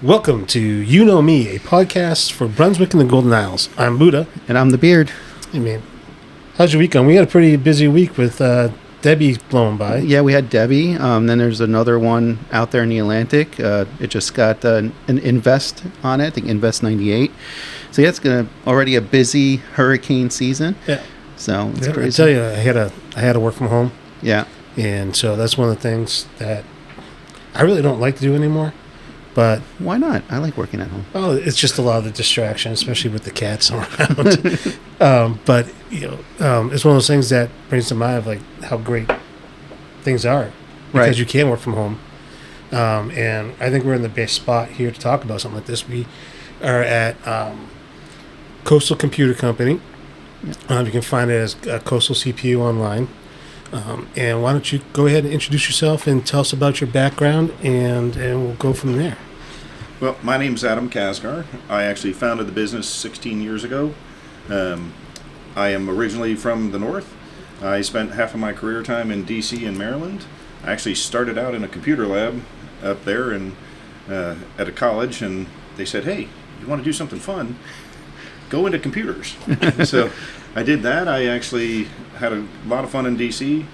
Welcome to You Know Me, a podcast for Brunswick and the Golden Isles. I'm Buddha. And I'm the Beard. Hey, man. How's your week going? We had a pretty busy week with Debbie blowing by. Yeah, we had Debbie. Then there's another one out there in the Atlantic. It just got an Invest on it, I think Invest 98. So yeah, it's already a busy hurricane season. Yeah. So it's crazy. I tell you, I had to work from home. Yeah. And so that's one of the things that I really don't like to do anymore. But why not? I like working at home. Oh, it's just a lot of the distraction, especially with the cats around. But it's one of those things that brings to mind of like how great things are because you can work from home. And I think we're in the best spot here to talk about something like this. We are at Coastal Computer Company. You can find it as Coastal CPU online. And why don't you go ahead and introduce yourself and tell us about your background, and we'll go from there. Well, my name's Adam Casgar. I actually founded the business 16 years ago. I am originally from the north. I spent half of my career time in D.C. and Maryland. I actually started out in a computer lab up there at a college, and they said, hey, you want to do something fun? Go into computers. So I did that. I actually had a lot of fun in D.C.,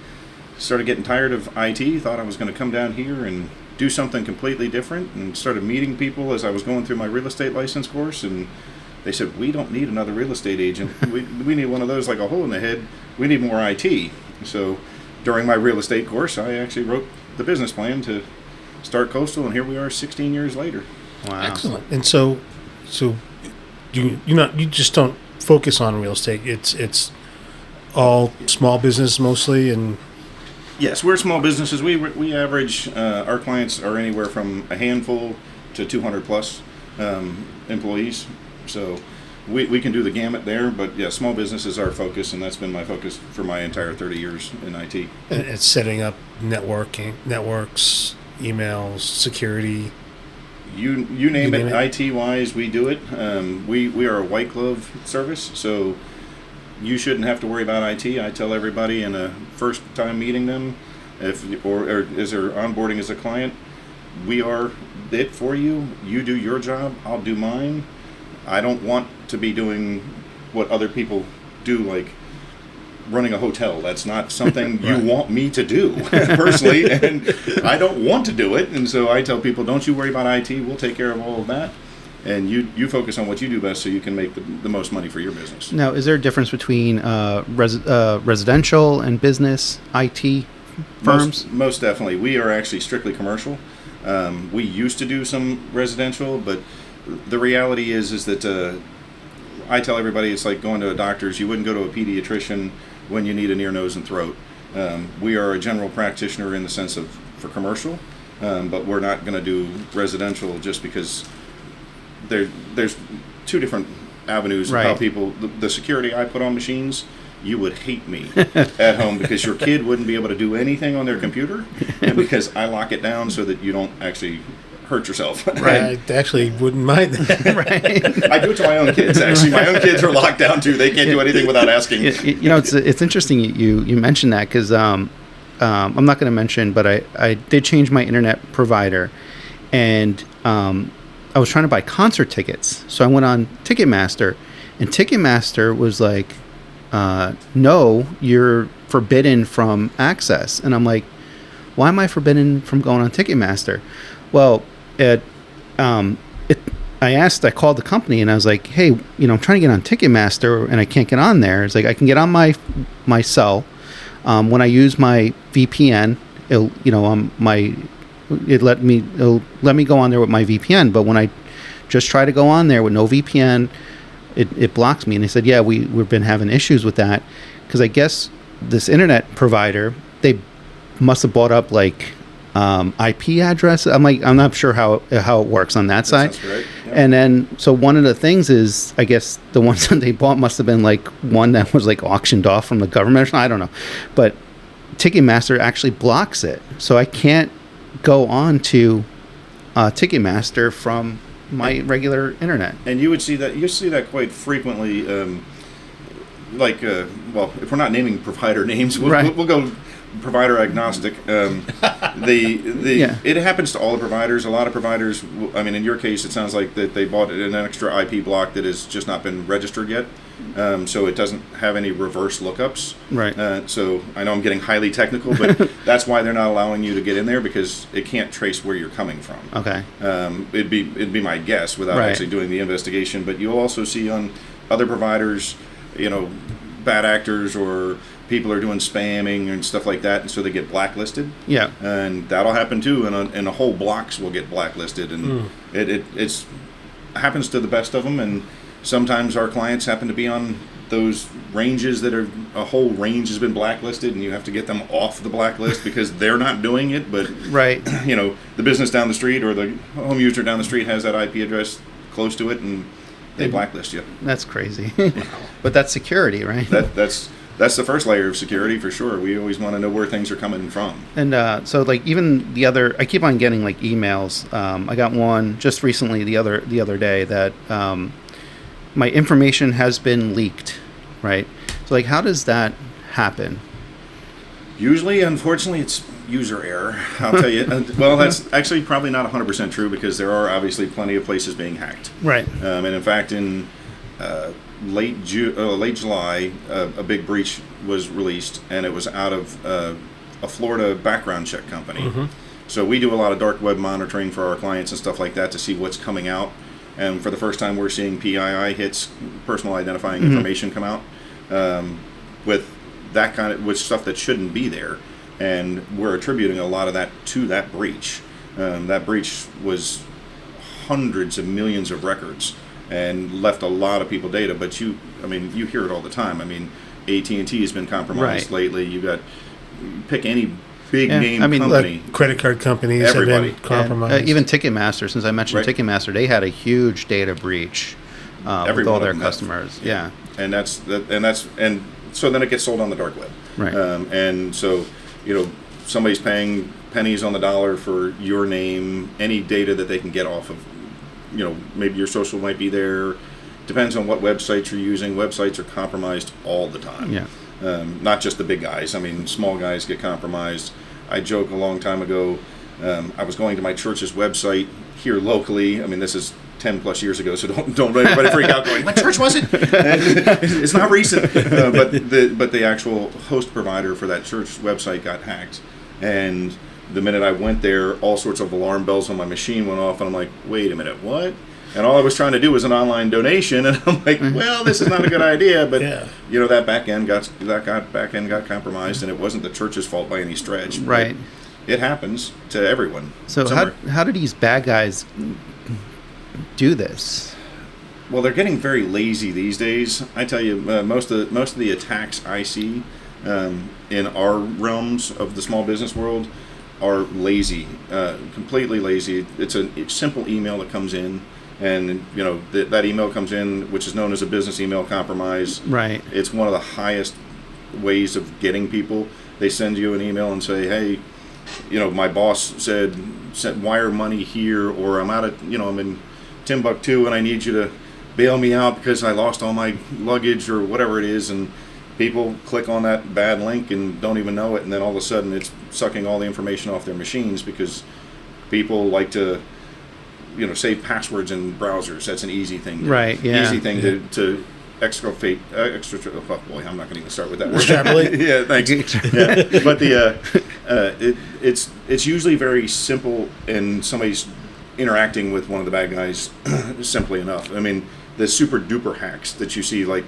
started getting tired of IT, thought I was going to come down here and do something completely different, and started meeting people as I was going through my real estate license course, and they said, we don't need another real estate agent. We need one of those like a hole in the head. We need more IT. So during my real estate course, I actually wrote the business plan to start Coastal, and here we are 16 years later. Wow. Excellent. And so you just don't focus on real estate. It's all small business mostly, and yes, we're small businesses. We average our clients are anywhere from a handful to 200 plus employees. So we can do the gamut there. But yeah, small business is our focus, and that's been my focus for my entire 30 years in IT. And it's setting up networks, emails, security. You name it. IT wise, we do it. We are a white glove service, so you shouldn't have to worry about IT. I tell everybody in a first time meeting them, or as they're onboarding as a client, we are it for you. You do your job, I'll do mine. I don't want to be doing what other people do, like running a hotel. That's not something you want me to do personally, and I don't want to do it. And so I tell people, don't you worry about IT. We'll take care of all of that. And you focus on what you do best so you can make the most money for your business. Now, is there a difference between residential and business IT firms? Most definitely. We are actually strictly commercial. We used to do some residential, but the reality is that I tell everybody it's like going to a doctor's. You wouldn't go to a pediatrician when you need an ear, nose, and throat. We are a general practitioner in the sense of for commercial, but we're not going to do residential just because there's two different avenues of how people, the security I put on machines, you would hate me at home because your kid wouldn't be able to do anything on their computer, and because I lock it down so that you don't actually hurt yourself. Right. I actually wouldn't mind that. Right. I do it to my own kids, actually. My own kids are locked down too. They can't do anything without asking. It's interesting you mentioned that because I'm not going to mention, but I did change my internet provider, and I was trying to buy concert tickets. So I went on Ticketmaster, and Ticketmaster was like, no, you're forbidden from access. And I'm like, why am I forbidden from going on Ticketmaster? Well, I called the company, and I was like, hey, I'm trying to get on Ticketmaster, and I can't get on there. It's like, I can get on my cell. When I use my VPN, it'll let me go on there with my VPN, but when I just try to go on there with no VPN, it blocks me. And they said, yeah, we've been having issues with that because I guess this internet provider, they must have bought up like IP address. I'm not sure how it works on that side. Sounds right. Yep. And then so one of the things is, I guess the ones that they bought must have been like one that was like auctioned off from the government or something. I don't know, but Ticketmaster actually blocks it, so I can't go on to Ticketmaster from my regular internet. And you see that quite frequently. If we're not naming provider names, we'll go provider agnostic. It happens to all the providers. A lot of providers, I mean, in your case, it sounds like that they bought an extra IP block that has just not been registered yet, so it doesn't have any reverse lookups. Right. So I know I'm getting highly technical, but that's why they're not allowing you to get in there, because it can't trace where you're coming from. Okay. It'd be my guess without actually doing the investigation. But you'll also see on other providers, bad actors or people are doing spamming and stuff like that, and so they get blacklisted. Yeah. And that'll happen too, and a whole blocks will get blacklisted, and it's happens to the best of them. And sometimes our clients happen to be on those ranges that are, a whole range has been blacklisted, and you have to get them off the blacklist because they're not doing it. But the business down the street or the home user down the street has that IP address close to it, and they blacklist you. That's crazy. But that's security, right? That's the first layer of security for sure. We always want to know where things are coming from. And so, like, even I keep on getting like emails. I got one just recently the other day that my information has been leaked, right? So, like, how does that happen? Usually, unfortunately, it's user error. I'll tell you. Well, that's actually probably not 100% true, because there are obviously plenty of places being hacked. Right. And in fact, in late July, a big breach was released, and it was out of a Florida background check company. Mm-hmm. So we do a lot of dark web monitoring for our clients and stuff like that to see what's coming out. And for the first time, we're seeing PII hits, personal identifying information, come out with that with stuff that shouldn't be there. And we're attributing a lot of that to that breach. That breach was hundreds of millions of records and left a lot of people data. But you hear it all the time. I mean, AT&T has been compromised lately. Pick any big name company. Like credit card companies have been compromised. Even Ticketmaster, since I mentioned Ticketmaster, they had a huge data breach with all their customers. Yeah. And so then it gets sold on the dark web. Right. And so, somebody's paying pennies on the dollar for your name, any data that they can get off of, maybe your social might be there. Depends on what websites you're using. Websites are compromised all the time. Yeah. Not just the big guys. I mean, small guys get compromised. I joke a long time ago, I was going to my church's website here locally. I mean, this is 10 plus years ago, so don't everybody freak out going, what church was it? It's not recent. But the actual host provider for that church website got hacked. And the minute I went there, all sorts of alarm bells on my machine went off, and I'm like, wait a minute, what? And all I was trying to do was an online donation, and I'm like, well, this is not a good idea. But that back end got compromised, and it wasn't the church's fault by any stretch. Right. It happens to everyone. So how do these bad guys do this? Well, they're getting very lazy these days. I tell you, most of the attacks I see in our realms of the small business world are lazy, completely lazy. It's a simple email that comes in. And, that email comes in, which is known as a business email compromise. Right. It's one of the highest ways of getting people. They send you an email and say, hey, my boss said wire money here, or I'm I'm in Timbuktu and I need you to bail me out because I lost all my luggage or whatever it is. And people click on that bad link and don't even know it. And then all of a sudden it's sucking all the information off their machines, because people like to save passwords in browsers. That's an easy thing. Right. Yeah. Easy thing to exfiltrate. Oh boy, I'm not going to even start with that word. Extrapolate. Yeah. Thanks. Yeah. But it's usually very simple, and somebody's interacting with one of the bad guys simply enough. I mean, the super duper hacks that you see, like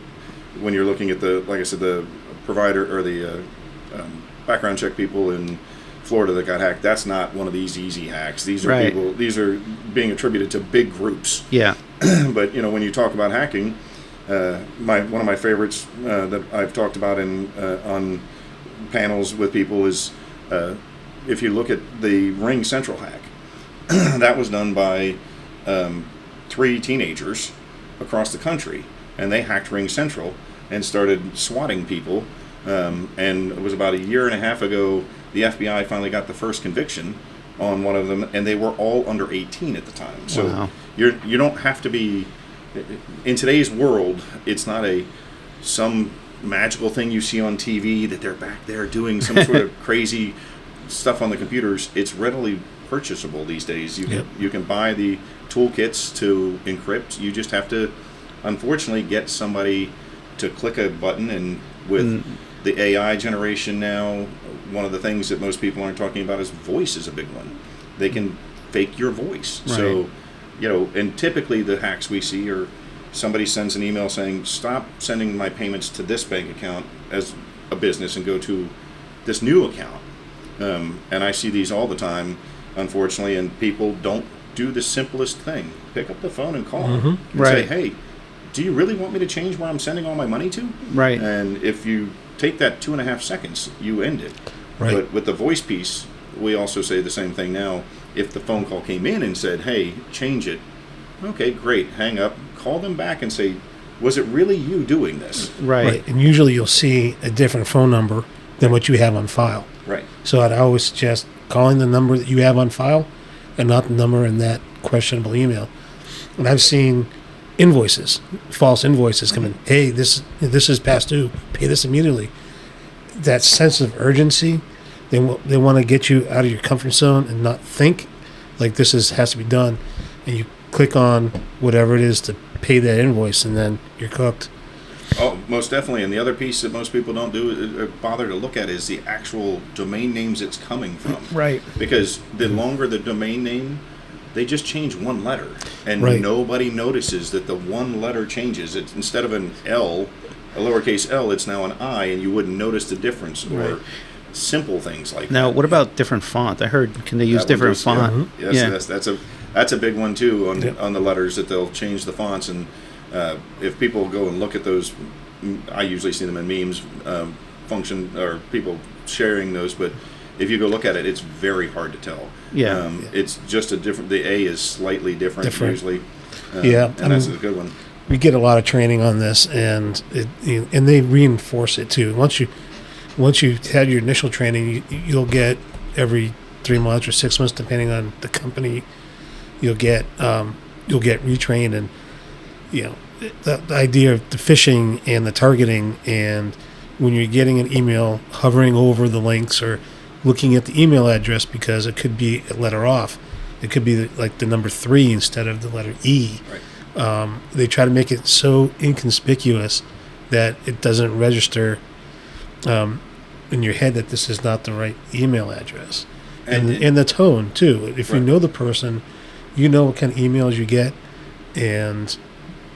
when you're looking at the provider or the background check people in Florida that got hacked, that's not one of these easy hacks. These are people. These are being attributed to big groups. Yeah. But when you talk about hacking, one of my favorites that I've talked about on panels with people is if you look at the Ring Central hack, that was done by 3 teenagers across the country, and they hacked Ring Central and started swatting people. And it was about a year and a half ago, the FBI finally got the first conviction on one of them, and they were all under 18 at the time. So you don't have to be, in today's world, it's not some magical thing you see on TV that they're back there doing some sort of crazy stuff on the computers. It's readily purchasable these days. You can buy the toolkits to encrypt. You just have to, unfortunately, get somebody to click a button. And with the AI generation now, one of the things that most people aren't talking about is voice is a big one. They can fake your voice. Right. So, and typically the hacks we see are somebody sends an email saying, stop sending my payments to this bank account as a business and go to this new account. And I see these all the time, unfortunately, and people don't do the simplest thing. Pick up the phone and call them and say, hey, do you really want me to change where I'm sending all my money to? Right. And if you take that 2.5 seconds, you end it. Right. But with the voice piece, we also say the same thing now. If the phone call came in and said, hey, change it, okay, great, hang up, call them back and say, was it really you doing this? Right. And usually you'll see a different phone number than what you have on file. Right. So I'd always suggest calling the number that you have on file and not the number in that questionable email. And I've seen invoices, false invoices come in. Hey, this is past due. Pay this immediately. That sense of urgency, they want to get you out of your comfort zone and not think like this has to be done. And you click on whatever it is to pay that invoice, and then you're cooked. Oh, most definitely. And the other piece that most people don't do bother to look at is the actual domain names it's coming from. Right. Because the longer the domain name, they just change one letter, and nobody notices that the one letter changes. It's instead of an L, a lowercase L, it's now an I, and you wouldn't notice the difference. Or simple things like that. Now, what about different font? I heard, can they use different font? Yes, that's a big one too on the letters, that they'll change the fonts. And if people go and look at those, I usually see them in memes, function, or people sharing those, but if you go look at it, it's very hard to tell. It's just the A is slightly different. Usually. And that's a good one. We get a lot of training on this, and they reinforce it too. Once you had your initial training, you'll get every 3 months or 6 months, depending on the company. You'll get retrained, and the idea of the phishing and the targeting, and when you're getting an email, hovering over the links or looking at the email address, because it could be a letter off. It could be like the number 3 instead of the letter E. Right. They try to make it so inconspicuous that it doesn't register in your head that this is not the right email address. And the tone, too. If you know the person, you know what kind of emails you get, and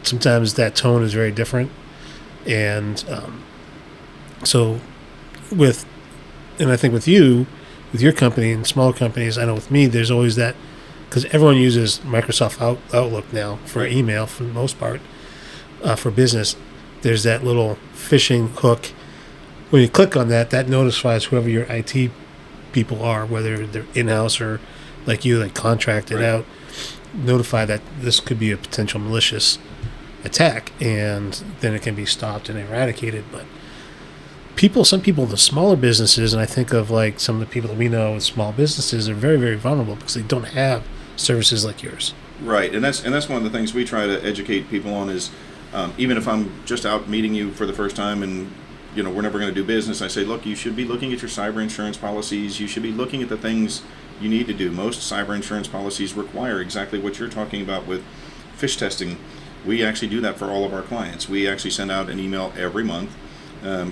sometimes that tone is very different. And so I think with you, with your company and smaller companies, I know with me, there's always that, because everyone uses Microsoft Outlook now for email for the most part, for business. There's that little phishing hook. When you click on that, that notifies whoever your IT people are, whether they're in-house or like you, like contracted out, notify that this could be a potential malicious attack, and then it can be stopped and eradicated. But some people, the smaller businesses, and I think of like some of the people that we know with small businesses, are very, very vulnerable because they don't have services like yours. Right, and that's one of the things we try to educate people on is, even if I'm just out meeting you for the first time and we're never going to do business, I say, look, you should be looking at your cyber insurance policies. You should be looking at the things you need to do. Most cyber insurance policies require exactly what you're talking about with phish testing. We actually do that for all of our clients. We actually send out an email every month.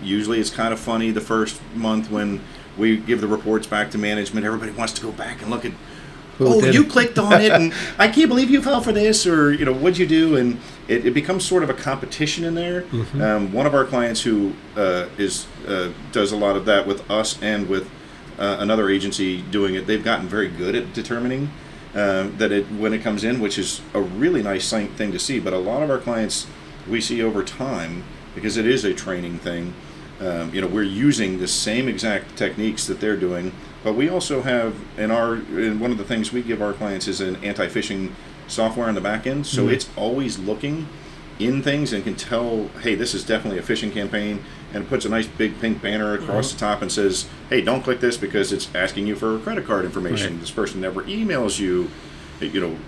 Usually it's kind of funny the first month when we give the reports back to management. Everybody wants to go back and look at, you clicked on it, and I can't believe you fell for this, or what'd you do? And it becomes sort of a competition in there. One of our clients who does a lot of that with us and with another agency doing it, they've gotten very good at determining that when it comes in, which is a really nice thing to see. But a lot of our clients we see over time, because it is a training thing, we're using the same exact techniques that they're doing, but we also have in one of the things we give our clients is an anti-phishing software on the back end, so it's always looking in things and can tell, hey, this is definitely a phishing campaign, and it puts a nice big pink banner across the top and says, hey, don't click this because it's asking you for credit card information. This person never emails you,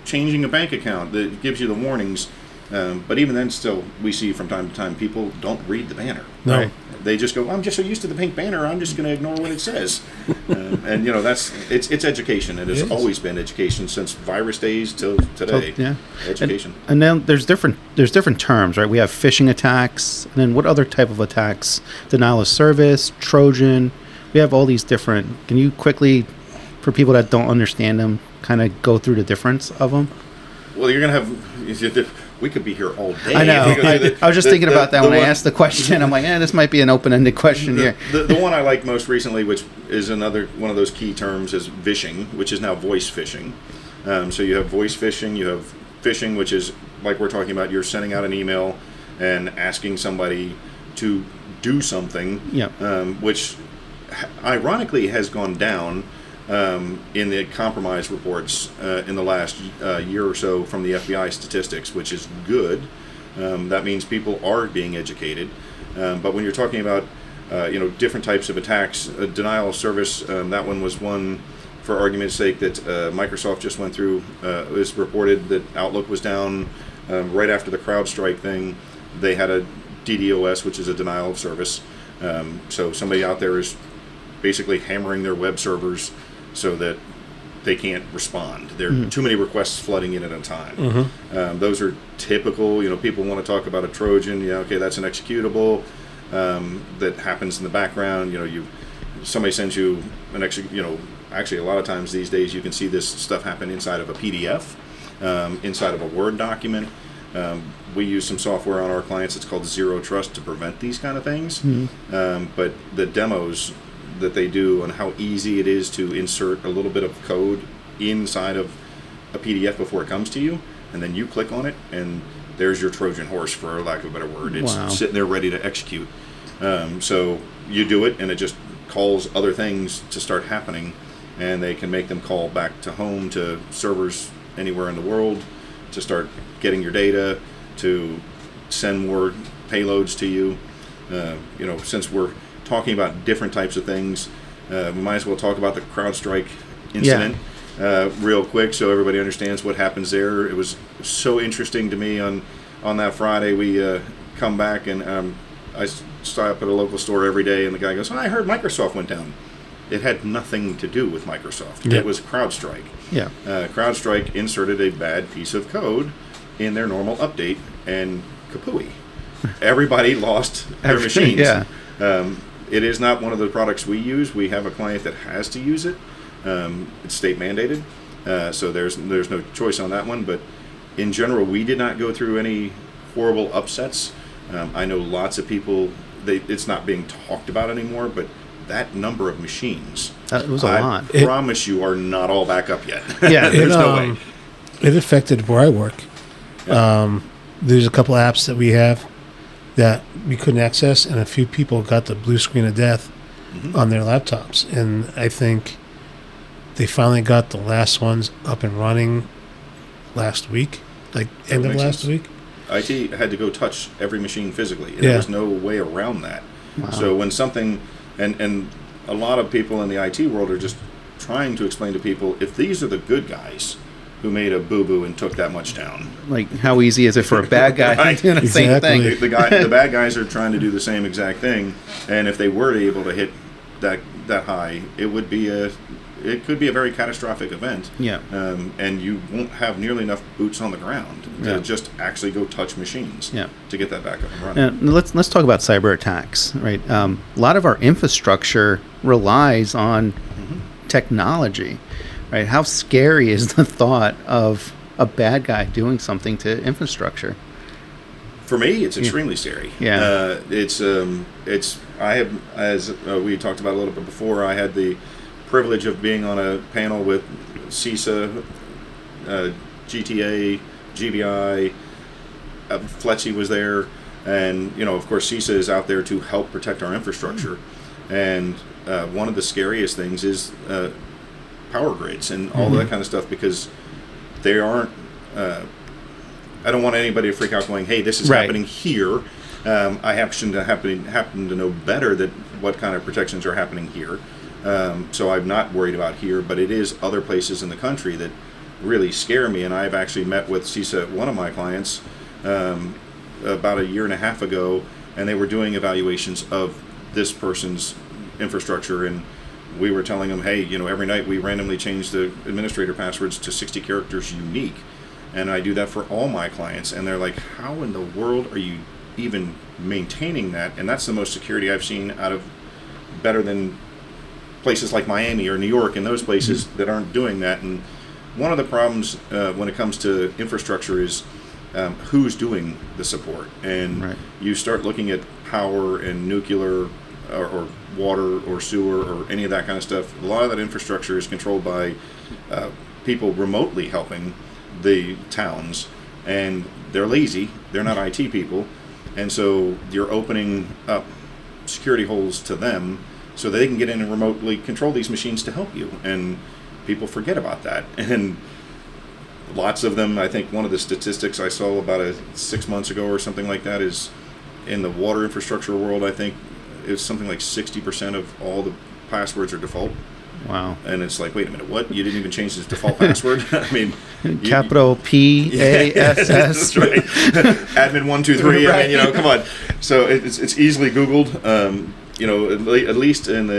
changing a bank account. That gives you the warnings. But even then, still, we see from time to time people don't read the banner. No. Right. They just go, I'm just so used to the pink banner, I'm just going to ignore what it says. And it's education. It has always been education since virus days till today. Yeah. Education. And then there's different terms, right? We have phishing attacks, and then what other type of attacks? Denial of service, Trojan. We have all these different. Can you quickly, for people that don't understand them, kind of go through the difference of them? Well, you're going to have. We could be here all day. I know. I was just thinking about that when I asked the question. I'm like, this might be an open-ended question here. The one I like most recently, which is another one of those key terms, is phishing, which is now voice phishing. So you have voice phishing, you have phishing, which is like we're talking about. You're sending out an email and asking somebody to do something, which ironically has gone down in the compromise reports in the last year or so from the FBI statistics, which is good. That means people are being educated. But when you're talking about different types of attacks, denial of service, that one was one, for argument's sake, that Microsoft just went through. It was reported that Outlook was down right after the CrowdStrike thing. They had a DDoS, which is a denial of service. So somebody out there is basically hammering their web servers so that they can't respond. There are too many requests flooding in at a time. Those are typical. People want to talk about a Trojan. That's an executable that happens in the background. Somebody sends you an actually a lot of times these days you can see this stuff happen inside of a PDF, inside of a Word document. We use some software on our clients. It's called Zero Trust to prevent these kind of things. But the demos that they do on how easy it is to insert a little bit of code inside of a PDF before it comes to you, and then you click on it, and there's your Trojan horse, for lack of a better word. It's sitting there ready to execute. So you do it, and it just calls other things to start happening, and they can make them call back to home, to servers anywhere in the world, to start getting your data, to send more payloads to you. Since we're talking about different types of things, we might as well talk about the CrowdStrike incident real quick so everybody understands what happens there. It was so interesting to me on that Friday. We come back, and I stop at a local store every day, and the guy goes, I heard Microsoft went down. It had nothing to do with Microsoft. It was CrowdStrike. CrowdStrike inserted a bad piece of code in their normal update, and kapooey. Everybody lost their machines. It is not one of the products we use. We have a client that has to use it. It's state mandated, so there's no choice on that one. But in general, we did not go through any horrible upsets. I know lots of people, it's not being talked about anymore, but that number of machines, that was a lot. I promise you are not all back up yet. There's no way. It affected where I work. There's a couple apps that we have that we couldn't access, and a few people got the blue screen of death on their laptops. And I think they finally got the last ones up and running last week, end of last week. IT had to go touch every machine physically. There was no way around that. Wow. So when something, and a lot of people in the IT world are just trying to explain to people, if these are the good guys who made a boo-boo and took that much down. Like, how easy is it for a bad guy to do the same thing? The bad guys are trying to do the same exact thing, and if they were able to hit that high, it could be a very catastrophic event. And you won't have nearly enough boots on the ground to just actually go touch machines to get that back up and running. Now, let's talk about cyber attacks, right? A lot of our infrastructure relies on technology. Right? How scary is the thought of a bad guy doing something to infrastructure? For me, it's extremely scary. It's I have, as we talked about a little bit before, I had the privilege of being on a panel with CISA, GTA, GBI. Fletchy was there, and of course, CISA is out there to help protect our infrastructure. And one of the scariest things is power grids and all that kind of stuff, because they aren't I don't want anybody to freak out going, hey, this is happening here. I happen to know better that what kind of protections are happening here, so I'm not worried about here, but it is other places in the country that really scare me. And I've actually met with CISA, one of my clients, about a year and a half ago, and they were doing evaluations of this person's infrastructure, and we were telling them, hey, every night we randomly change the administrator passwords to 60 characters unique, and I do that for all my clients, and they're like, how in the world are you even maintaining that? And that's the most security I've seen better than places like Miami or New York and those places that aren't doing that. And one of the problems when it comes to infrastructure is who's doing the support, and you start looking at power and nuclear or water or sewer or any of that kind of stuff. A lot of that infrastructure is controlled by people remotely helping the towns, and they're lazy, they're not IT people, and so you're opening up security holes to them so they can get in and remotely control these machines to help you, and people forget about that. And lots of them, I think one of the statistics I saw about 6 months ago or something like that is in the water infrastructure world, I think it's something like 60% of all the passwords are default. Wow. And it's like, wait a minute, what? You didn't even change this default password? I mean, capital PASS. That's right. Admin 123. Right. I mean, come on. So it's easily Googled. At least in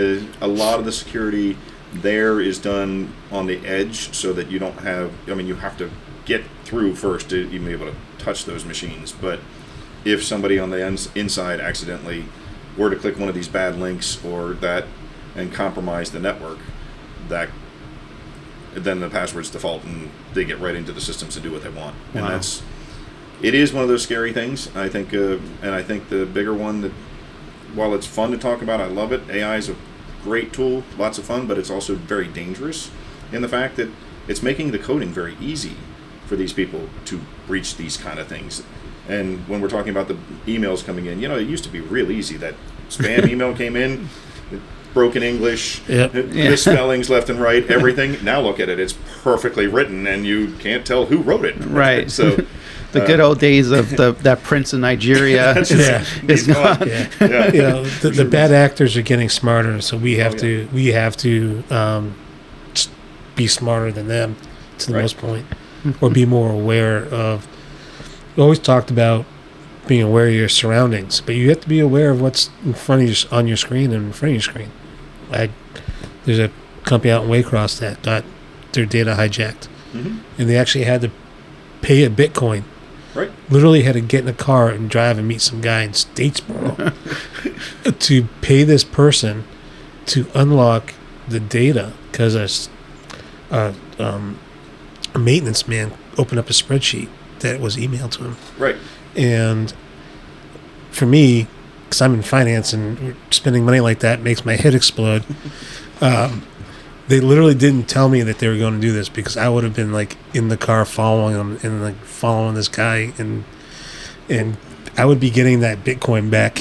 a lot of the security there is done on the edge, so that you don't have. I mean, you have to get through first to even be able to touch those machines. But if somebody on the inside accidentally were to click one of these bad links or that and compromise the network, then the passwords default and they get right into the systems to do what they want. Wow. And it is one of those scary things, I think, and I think the bigger one that, while it's fun to talk about, I love it. AI is a great tool, lots of fun, but it's also very dangerous in the fact that it's making the coding very easy for these people to breach these kind of things. And when we're talking about the emails coming in, it used to be real easy. That spam email came in, broken English, misspellings left and right, everything. Now look at it; it's perfectly written, and you can't tell who wrote it. Right. So the good old days of that prince in Nigeria is gone. Yeah. The bad actors are getting smarter, so we have to be smarter than them to the most point, or be more aware of. We always talked about being aware of your surroundings, but you have to be aware of what's in front of you, on your screen and in front of your screen. There's a company out in Waycross that got their data hijacked, and they actually had to pay a Bitcoin. Right. Literally had to get in a car and drive and meet some guy in Statesboro to pay this person to unlock the data, because a maintenance man opened up a spreadsheet that was emailed to him. Right. And for me, because I'm in finance and spending money like that makes my head explode, they literally didn't tell me that they were going to do this, because I would have been like in the car following them and like following this guy, and I would be getting that Bitcoin back.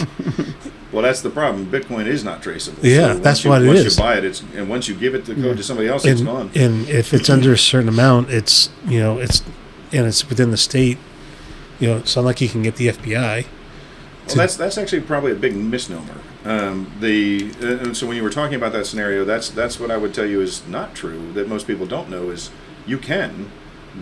Well, that's the problem. Bitcoin is not traceable. Yeah, so that's what it is. is. Once you buy it, and once you give it the code to somebody else, it's gone. And if it's under a certain amount, it's within the state. It's not like you can get the FBI. Well, that's actually probably a big misnomer. So when you were talking about that scenario, that's what I would tell you is not true. That most people don't know is you can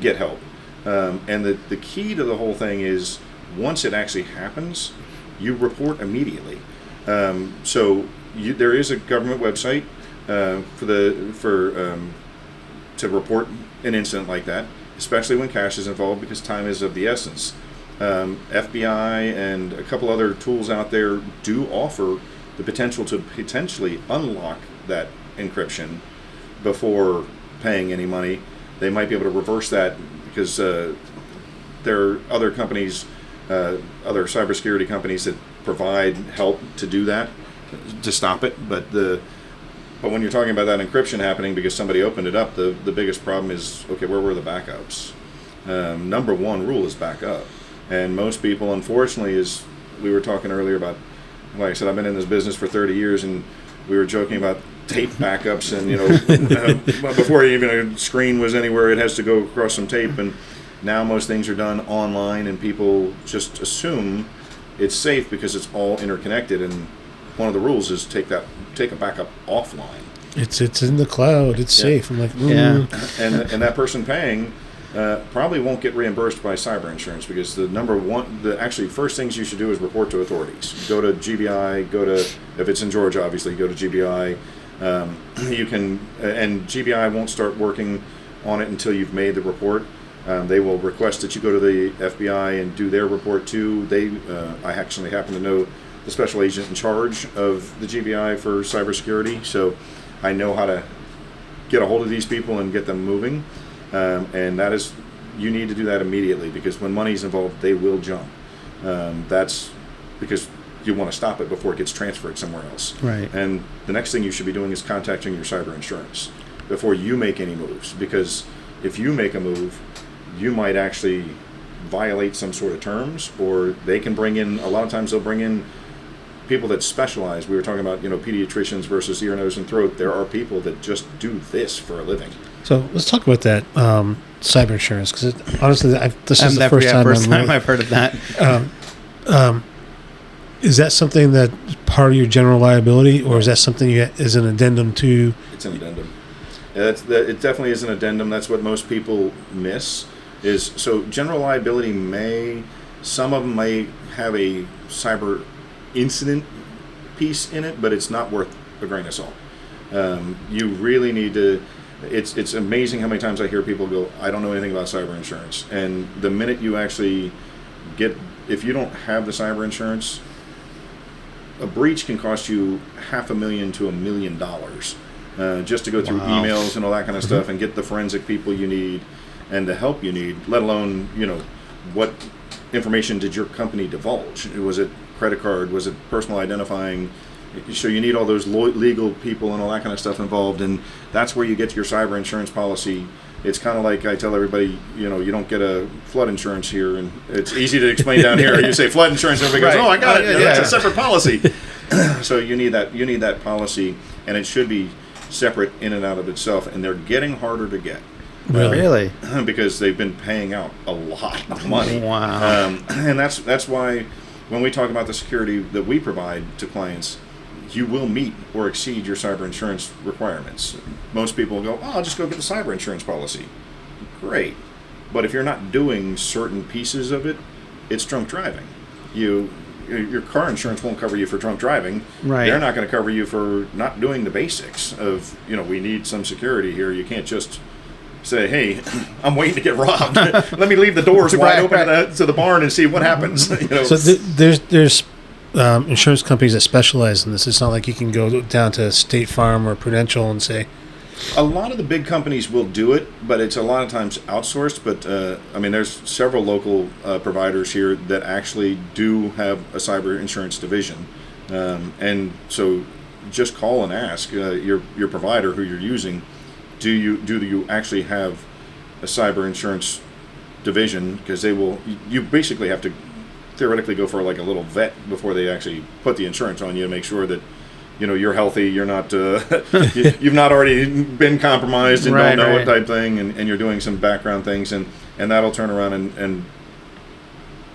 get help, and the key to the whole thing is once it actually happens, you report immediately. There is a government website to report an incident like that, especially when cash is involved, because time is of the essence. FBI and a couple other tools out there do offer the potential to potentially unlock that encryption before paying any money. They might be able to reverse that, because there are other companies, other cybersecurity companies that provide help to do that, to stop it. But when you're talking about that encryption happening because somebody opened it up, the biggest problem is, okay, where were the backups? Number one rule is back up. And most people, unfortunately, as we were talking earlier about, like I said, I've been in this business for 30 years, and we were joking about tape backups, and before even a screen was anywhere, it has to go across some tape, and now most things are done online, and people just assume it's safe because it's all interconnected, and one of the rules is take a backup offline. It's in the cloud. It's safe. I'm like, yeah. And that person paying probably won't get reimbursed by cyber insurance, because the actually first things you should do is report to authorities. Go to GBI, if it's in Georgia, obviously, go to GBI. You can, and GBI won't start working on it until you've made the report. They will request that you go to the FBI and do their report too. I actually happen to know the special agent in charge of the GBI for cybersecurity, so I know how to get a hold of these people and get them moving. And that is, you need to do that immediately, because when money's involved, they will jump. That's because you want to stop it before it gets transferred somewhere else. Right. And the next thing you should be doing is contacting your cyber insurance before you make any moves, because if you make a move, you might actually violate some sort of terms, or they can bring in, a lot of times they'll bring in people that specialize. We were talking about, pediatricians versus ear, nose, and throat. There are people that just do this for a living. So let's talk about that cyber insurance, because honestly, this is the first time I've heard of that. Is that something that is part of your general liability, or is that something is an addendum to? It's an addendum. It definitely is an addendum. That's what most people miss. So general liability some of them may have a cyber incident piece in it, but it's not worth a grain of salt. You really need to. It's amazing how many times I hear people go, I don't know anything about cyber insurance. And the minute you actually if you don't have the cyber insurance, a breach can cost you $500,000 to $1 million just to go through emails and all that kind of stuff and get the forensic people you need and the help you need, let alone, what information did your company divulge? Was it credit card? Was it personal identifying? So you need all those legal people and all that kind of stuff involved, and that's where you get your cyber insurance policy. It's kind of like I tell everybody, you don't get a flood insurance here, and it's easy to explain down here. You say flood insurance, and everybody goes, "Oh, I got it. It's a separate policy." So you need that policy, and it should be separate in and out of itself. And they're getting harder to get. Really? Because they've been paying out a lot of money. Wow. And that's why when we talk about the security that we provide to clients, you will meet or exceed your cyber insurance requirements. Most people go, I'll just go get the cyber insurance policy. Great. But if you're not doing certain pieces of it, it's drunk driving. Your car insurance won't cover you for drunk driving. Right. They're not going to cover you for not doing the basics of, we need some security here. You can't just say, hey, I'm waiting to get robbed. Let me leave the doors wide open to the barn and see what happens. So there's insurance companies that specialize in this. It's not like you can go down to State Farm or Prudential and say. A lot of the big companies will do it, but it's a lot of times outsourced. But there's several local providers here that actually do have a cyber insurance division, and so just call and ask your provider who you're using. Do you actually have a cyber insurance division? Because you basically have to theoretically go for like a little vet before they actually put the insurance on you to make sure that you're healthy, you're not you've not already been compromised and don't know what type thing, and you're doing some background things, and that'll turn around and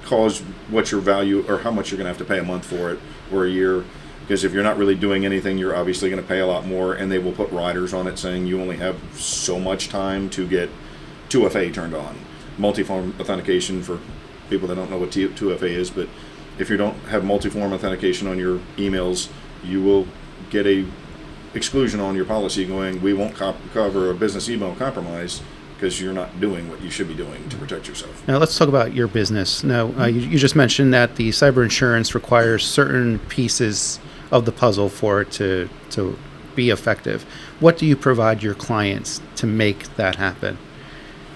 cause what your value or how much you're going to have to pay a month for it or a year. Because if you're not really doing anything, you're obviously going to pay a lot more, and they will put riders on it saying you only have so much time to get 2FA turned on. Multi-form authentication, for people that don't know what 2FA is, but if you don't have multi-form authentication on your emails, you will get a exclusion on your policy going, we won't cover a business email compromise because you're not doing what you should be doing to protect yourself. Now let's talk about your business. Now you just mentioned that the cyber insurance requires certain pieces of the puzzle for it to be effective. What do you provide your clients to make that happen?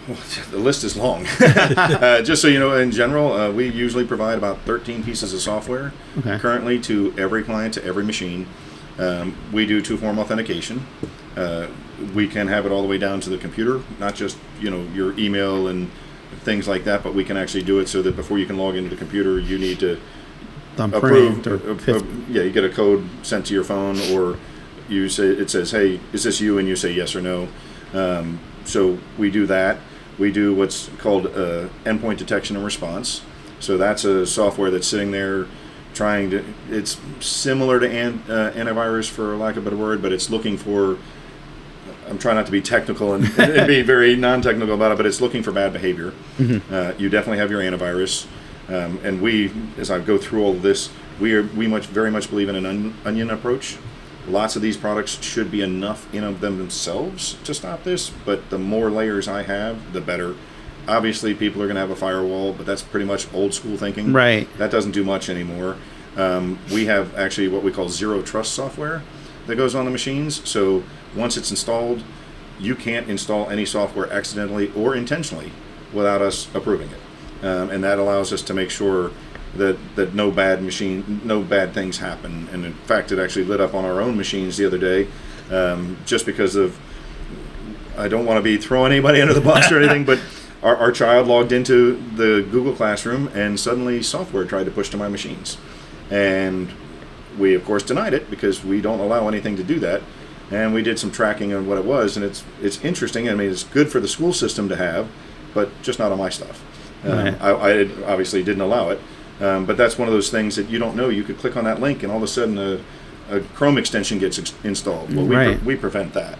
Well, the list is long. Just so you know, in general, we usually provide about 13 pieces of software currently to every client, to every machine. We do two-form authentication. We can have it all the way down to the computer, not just your email and things like that, but we can actually do it so that before you can log into the computer, you need to approve. You get a code sent to your phone, or it says, hey, is this you? And you say yes or no. So we do that. We do what's called endpoint detection and response. So that's a software that's sitting there it's similar to antivirus, for lack of a better word, but it's looking for I'm trying not to be technical and be very non-technical about it, but it's looking for bad behavior. You definitely have your antivirus. And we, as I go through all of this, we very much believe in an onion approach. Lots of these products should be enough in of them themselves to stop this, but the more layers I have, the better. Obviously, people are going to have a firewall, but that's pretty much old school thinking. Right. That doesn't do much anymore. We have actually what we call zero trust software that goes on the machines. So once it's installed, you can't install any software accidentally or intentionally without us approving it. And that allows us to make sure that no bad things happen. And in fact, it actually lit up on our own machines the other day, just because of, I don't want to be throwing anybody under the bus or anything, but our child logged into the Google Classroom and suddenly software tried to push to my machines. And we, of course, denied it because we don't allow anything to do that. And we did some tracking on what it was, and it's interesting. I mean, it's good for the school system to have, but just not on my stuff. Right. I obviously didn't allow it. But that's one of those things that you don't know. You could click on that link and all of a sudden a Chrome extension gets installed. Well, we prevent that.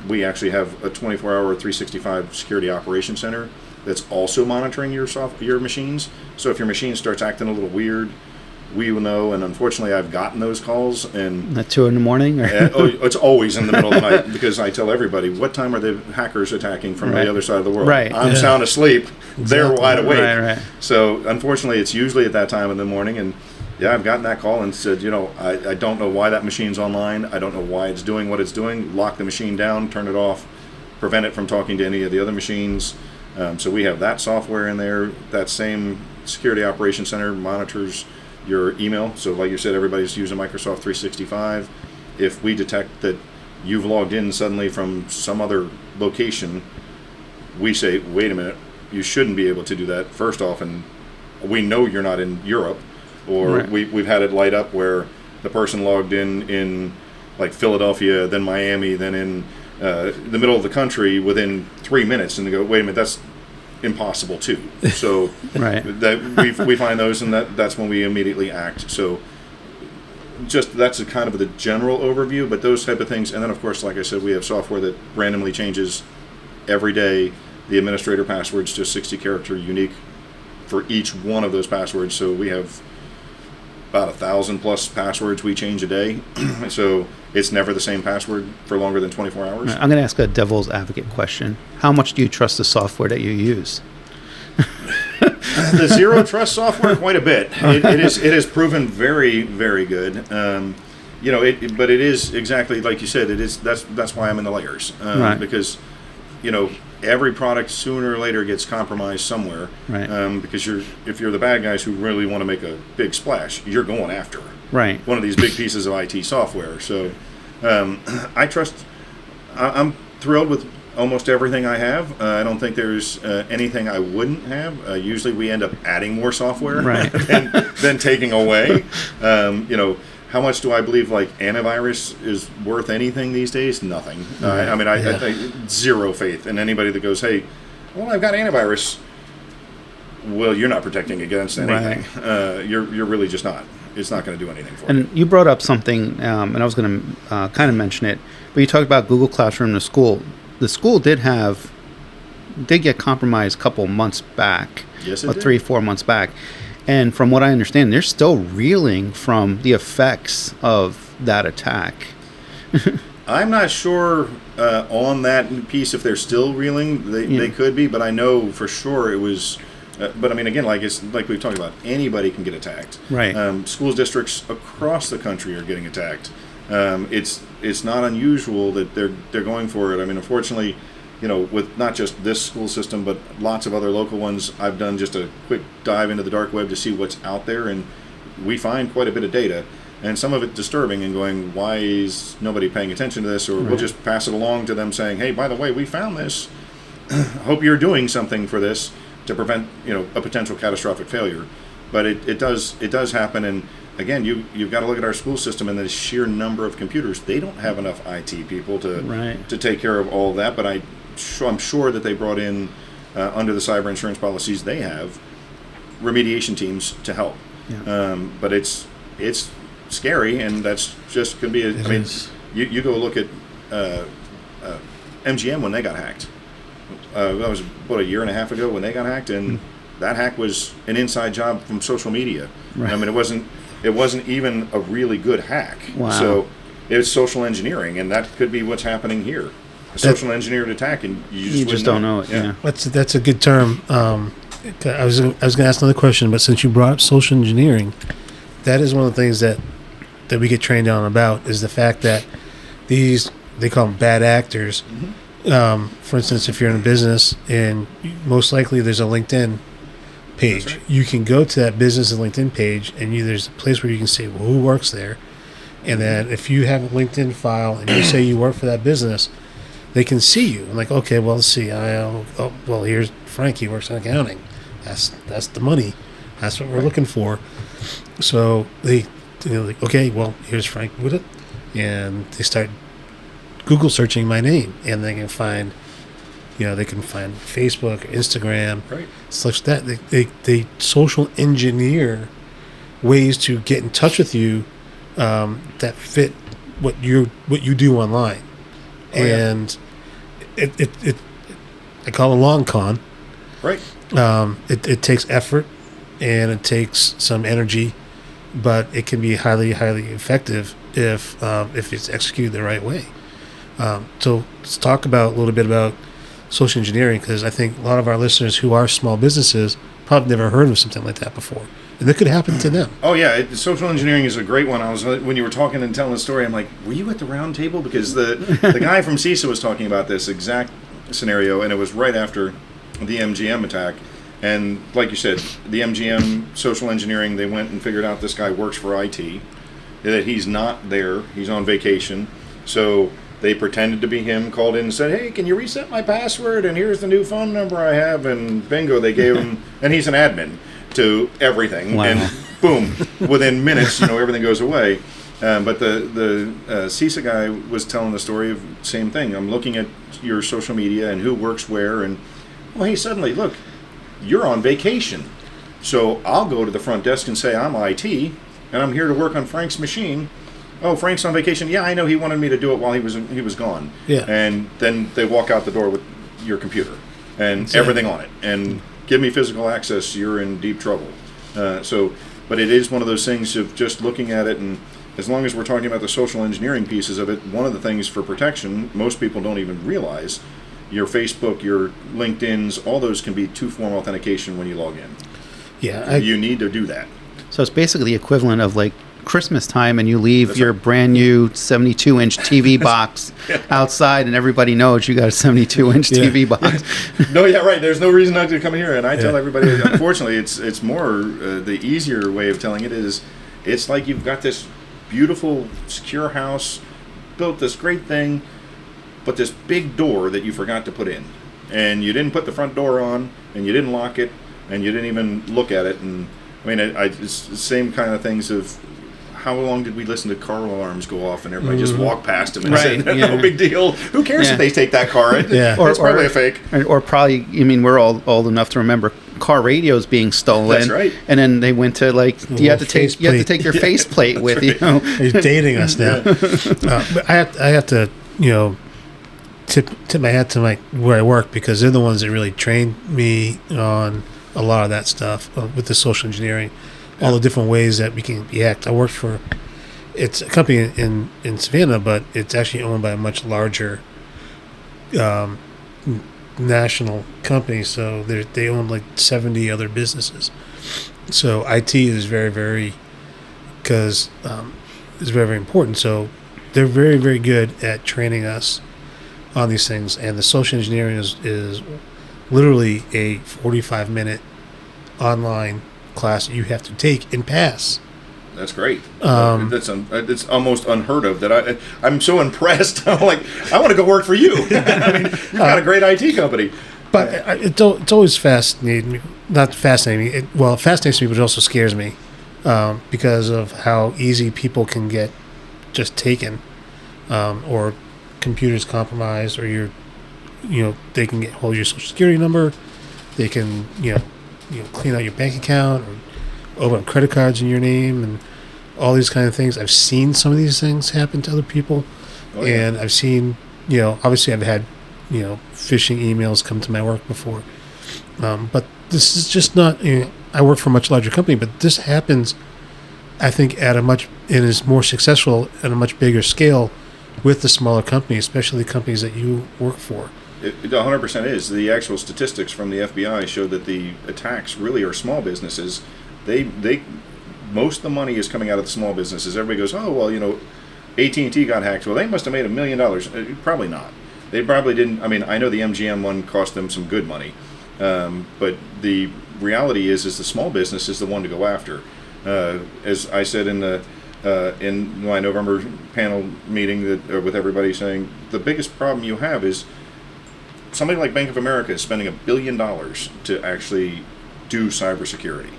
We actually have a 24-hour 365 security operations center that's also monitoring your machines. So if your machine starts acting a little weird, we will know. And unfortunately, I've gotten those calls. And at 2 a.m? It's always in the middle of the night because I tell everybody, what time are the hackers attacking from the other side of the world? Right. I'm sound asleep. Exactly. They're wide awake. Right. So unfortunately, it's usually at that time in the morning. And yeah, I've gotten that call and said, I don't know why that machine's online. I don't know why it's doing what it's doing. Lock the machine down, turn it off, prevent it from talking to any of the other machines. So we have that software in there. That same security operations center monitors your email. So like you said, everybody's using Microsoft 365. If we detect that you've logged in suddenly from some other location, we say, wait a minute, you shouldn't be able to do that, first off, and we know you're not in Europe, or we've had it light up where the person logged in like Philadelphia, then Miami, then in the middle of the country within 3 minutes, and they go, wait a minute, that's impossible too. So that we find those, and that's when we immediately act. So just that's a kind of the general overview, but those type of things. And then of course, like I said, we have software that randomly changes every day the administrator passwords to 60 character unique for each one of those passwords. So we have about 1,000 plus passwords we change a day. So it's never the same password for longer than 24 hours. I'm going to ask a devil's advocate question. How much do you trust the software that you use? The zero trust software, quite a bit. It has proven very, very good. But it is exactly like you said. It is that's why I'm in the layers, because every product sooner or later gets compromised somewhere. Right. Because if you're the bad guys who really want to make a big splash, you're going after one of these big pieces of IT software. So I'm thrilled with almost everything I have. I don't think there's anything I wouldn't have. Usually we end up adding more software than taking away. How much do I believe like antivirus is worth anything these days? Nothing. I think zero faith in anybody that goes, hey, well, I've got antivirus. Well, you're not protecting against anything. You're really just not. It's not going to do anything for you. And you brought up something, and I was going to kind of mention it, but you talked about Google Classroom in the school. The school did get compromised a couple months back. Yes, it did. 3-4 months back. And from what I understand, they're still reeling from the effects of that attack. I'm not sure on that piece if they're still reeling. They could be, but I know for sure it was. But I mean, again, like we've talked about, anybody can get attacked. Right. School districts across the country are getting attacked. It's not unusual that they're going for it. I mean, unfortunately, with not just this school system, but lots of other local ones, I've done just a quick dive into the dark web to see what's out there, and we find quite a bit of data, and some of it disturbing, and going, why is nobody paying attention to this? Or we'll just pass it along to them saying, hey, by the way, we found this. Hope you're doing something for this to prevent a potential catastrophic failure. But it does happen, and again, you've got to look at our school system and the sheer number of computers. They don't have enough IT people to take care of all of that. But I'm sure that they brought in under the cyber insurance policies they have remediation teams to help. Yeah. But it's scary, and that's just going to be. You go look at MGM when they got hacked. That was about a year and a half ago when they got hacked, and that hack was an inside job from social media. Right. I mean, it wasn't even a really good hack. Wow. So it's social engineering, and that could be what's happening here. A social engineered attack, and you just don't know it. Yeah. That's a good term. I was going to ask another question, but since you brought up social engineering, that is one of the things that we get trained on about, is the fact that they call them bad actors. For instance, if you're in a business and most likely there's a LinkedIn page, right, you can go to that business and LinkedIn page, and there's a place where you can see, well, who works there. And then if you have a LinkedIn file and you say you work for that business, they can see you. And like, okay, well, let's see. Well, here's Frank. He works in accounting. That's the money. That's what we're looking for. So they, like, okay, well, here's Frank with it, and they start Google searching my name, and they can find, they can find Facebook, Instagram, right, such that they social engineer ways to get in touch with you that fit what you do online. And it I call it a long con. Right. It takes effort and it takes some energy, but it can be highly, highly effective if it's executed the right way. So let's talk a little bit about social engineering, because I think a lot of our listeners who are small businesses probably never heard of something like that before, and that could happen to them. Oh yeah, social engineering is a great one. When you were talking and telling the story, I'm like, were you at the round table? Because the guy from CISA was talking about this exact scenario, and it was right after the MGM attack. And like you said, the MGM social engineering, they went and figured out this guy works for IT, that he's not there, he's on vacation. So they pretended to be him, called in and said, hey, can you reset my password? And here's the new phone number I have. And bingo, they gave him, and he's an admin to everything. Wow. And boom, within minutes, everything goes away. But the CISA guy was telling the story of the same thing. I'm looking at your social media and who works where. And, well, hey, suddenly, look, you're on vacation. So I'll go to the front desk and say, I'm IT, and I'm here to work on Frank's machine. Oh, Frank's on vacation. Yeah, I know he wanted me to do it while he was gone. Yeah. And then they walk out the door with your computer and everything on it. And give me physical access, you're in deep trouble. But it is one of those things of just looking at it, and as long as we're talking about the social engineering pieces of it, one of the things for protection, most people don't even realize, your Facebook, your LinkedIn's, all those can be two-form authentication when you log in. Yeah. You need to do that. So it's basically the equivalent of like Christmas time, and you leave your brand new 72-inch TV box outside, and everybody knows you got a 72-inch TV box. No, yeah, right. There's no reason not to come in here, and I tell everybody. Unfortunately, it's more the easier way of telling it is, it's like you've got this beautiful, secure house, built this great thing, but this big door that you forgot to put in, and you didn't put the front door on, and you didn't lock it, and you didn't even look at it, and I mean, it's the same kind of things of. How long did we listen to car alarms go off and everybody just walk past them and say, no big deal. Who cares if they take that car? It's probably a fake. Or probably, we're all old enough to remember car radios being stolen. That's right. And then they went to you have to take your faceplate with you. He's dating us now. But I have to, tip my hat to where I work, because they're the ones that really trained me on a lot of that stuff with the social engineering. All the different ways that we can be hacked. I work for, it's a company in Savannah, but it's actually owned by a much larger national company. So they own like 70 other businesses. So IT is very, very, because it's very, very important. So they're very, very good at training us on these things. And the social engineering is literally a 45-minute online class you have to take and pass. That's great. It's almost unheard of. That I'm so impressed. I'm like, I want to go work for you. You've got a great IT company. But it's always fascinating me. Not fascinating me. It fascinates me, but it also scares me because of how easy people can get just taken, or computers compromised, or they can get hold of your social security number. They can clean out your bank account, or open up credit cards in your name, and all these kind of things. I've seen some of these things happen to other people, and I've seen obviously I've had, phishing emails come to my work before. But this is just not, I work for a much larger company, but this happens, I think, and is more successful at a much bigger scale with the smaller companies, especially the companies that you work for. It 100% is. The actual statistics from the FBI show that the attacks really are small businesses. Most of the money is coming out of the small businesses. Everybody goes, oh, well, AT&T got hacked. Well, they must have made $1 million. Probably not. They probably didn't. I mean, I know the MGM one cost them some good money. But the reality is the small business is the one to go after. As I said in my November panel meeting with everybody, saying the biggest problem you have is somebody like Bank of America is spending $1 billion to actually do cybersecurity.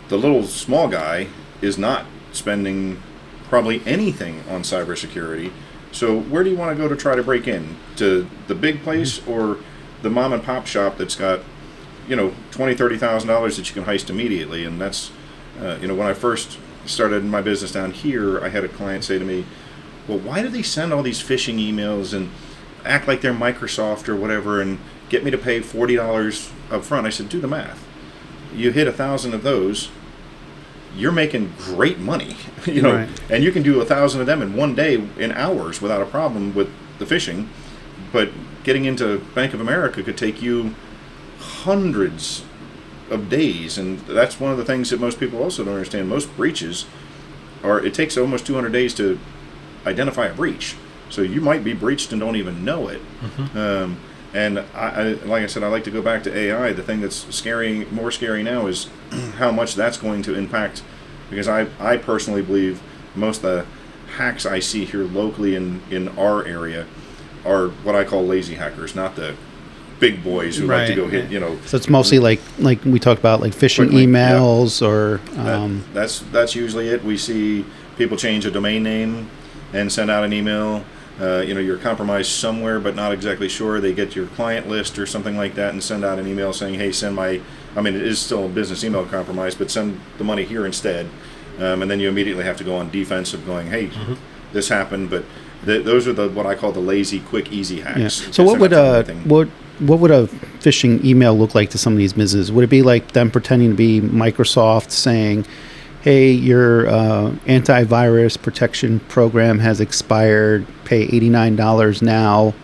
The little small guy is not spending probably anything on cybersecurity. So where do you want to go to try to break in? To the big place or the mom and pop shop that's got, $20,000-$30,000 that you can heist immediately? And that's, when I first started my business down here, I had a client say to me, well, why do they send all these phishing emails and act like they're Microsoft or whatever and get me to pay $40 up front? I said, do the math. You hit 1,000 of those, you're making great money, Right. And you can do 1,000 of them in one day in hours without a problem with the phishing. But getting into Bank of America could take you hundreds of days, and that's one of the things that most people also don't understand. Most breaches it takes almost 200 days to identify a breach. So you might be breached and don't even know it. Mm-hmm. And I, like I said, I like to go back to AI. The thing that's more scary now is how much that's going to impact, because I personally believe most of the hacks I see here locally in our area are what I call lazy hackers, not the big boys who like to go hit, So it's mostly like we talked about, like phishing quickly, emails or... That's usually it. We see people change a domain name and send out an email. You're compromised somewhere, but not exactly sure. They get your client list or something like that and send out an email saying, hey, it is still a business email compromise, but send the money here instead. And then you immediately have to go on defensive going, hey, this happened. But those are what I call the lazy, quick, easy hacks. Yeah. So what would a phishing email look like to some of these businesses? Would it be like them pretending to be Microsoft saying, hey, your antivirus protection program has expired, pay $89 now,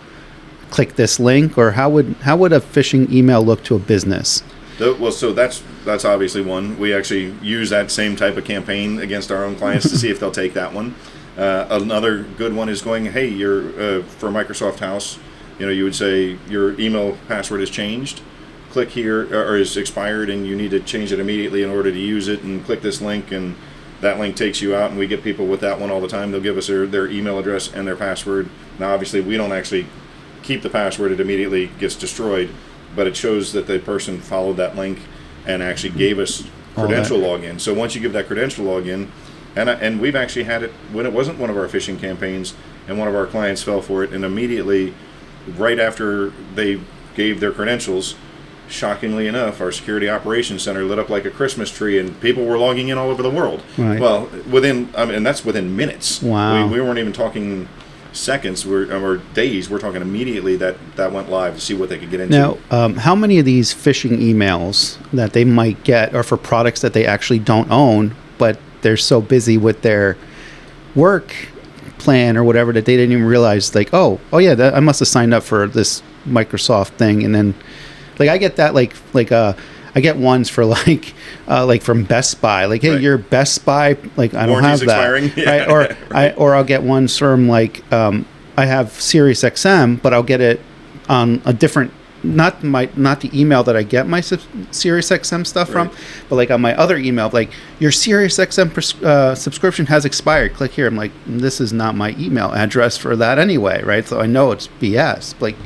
click this link? Or how would a phishing email look to a business? Well, so that's obviously one. We actually use that same type of campaign against our own clients to see if they'll take that one. Another good one is going, hey, you're for Microsoft House, you would say your email password has changed. Click here, or is expired, and you need to change it immediately in order to use it, and click this link, and that link takes you out. And we get people with that one all the time. They'll give us their email address and their password. Now, obviously, we don't actually keep the password. It immediately gets destroyed, but it shows that the person followed that link and actually gave us credential login. So once you give that credential login, and we've actually had it when it wasn't one of our phishing campaigns, and one of our clients fell for it, and immediately, right after they gave their credentials, shockingly enough, our security operations center lit up like a Christmas tree, and people were logging in all over the world. Right. Well, and that's within minutes. Wow. We weren't even talking seconds or days. We're talking immediately that went live to see what they could get into. Now, how many of these phishing emails that they might get are for products that they actually don't own, but they're so busy with their work plan or whatever that they didn't even realize, like, oh yeah, I must have signed up for this Microsoft thing, and then like I get that I get ones for like from Best Buy, like, hey, right. Your Best Buy, like I don't Warranty's have that, expiring. right? Or right. or I'll get ones from like I have Sirius XM, but I'll get it on a different, not the email that I get my Sirius XM stuff right. from, but like on my other email, like your Sirius XM subscription has expired. Click here. I'm like, this is not my email address for that anyway, right? So I know it's BS. Like,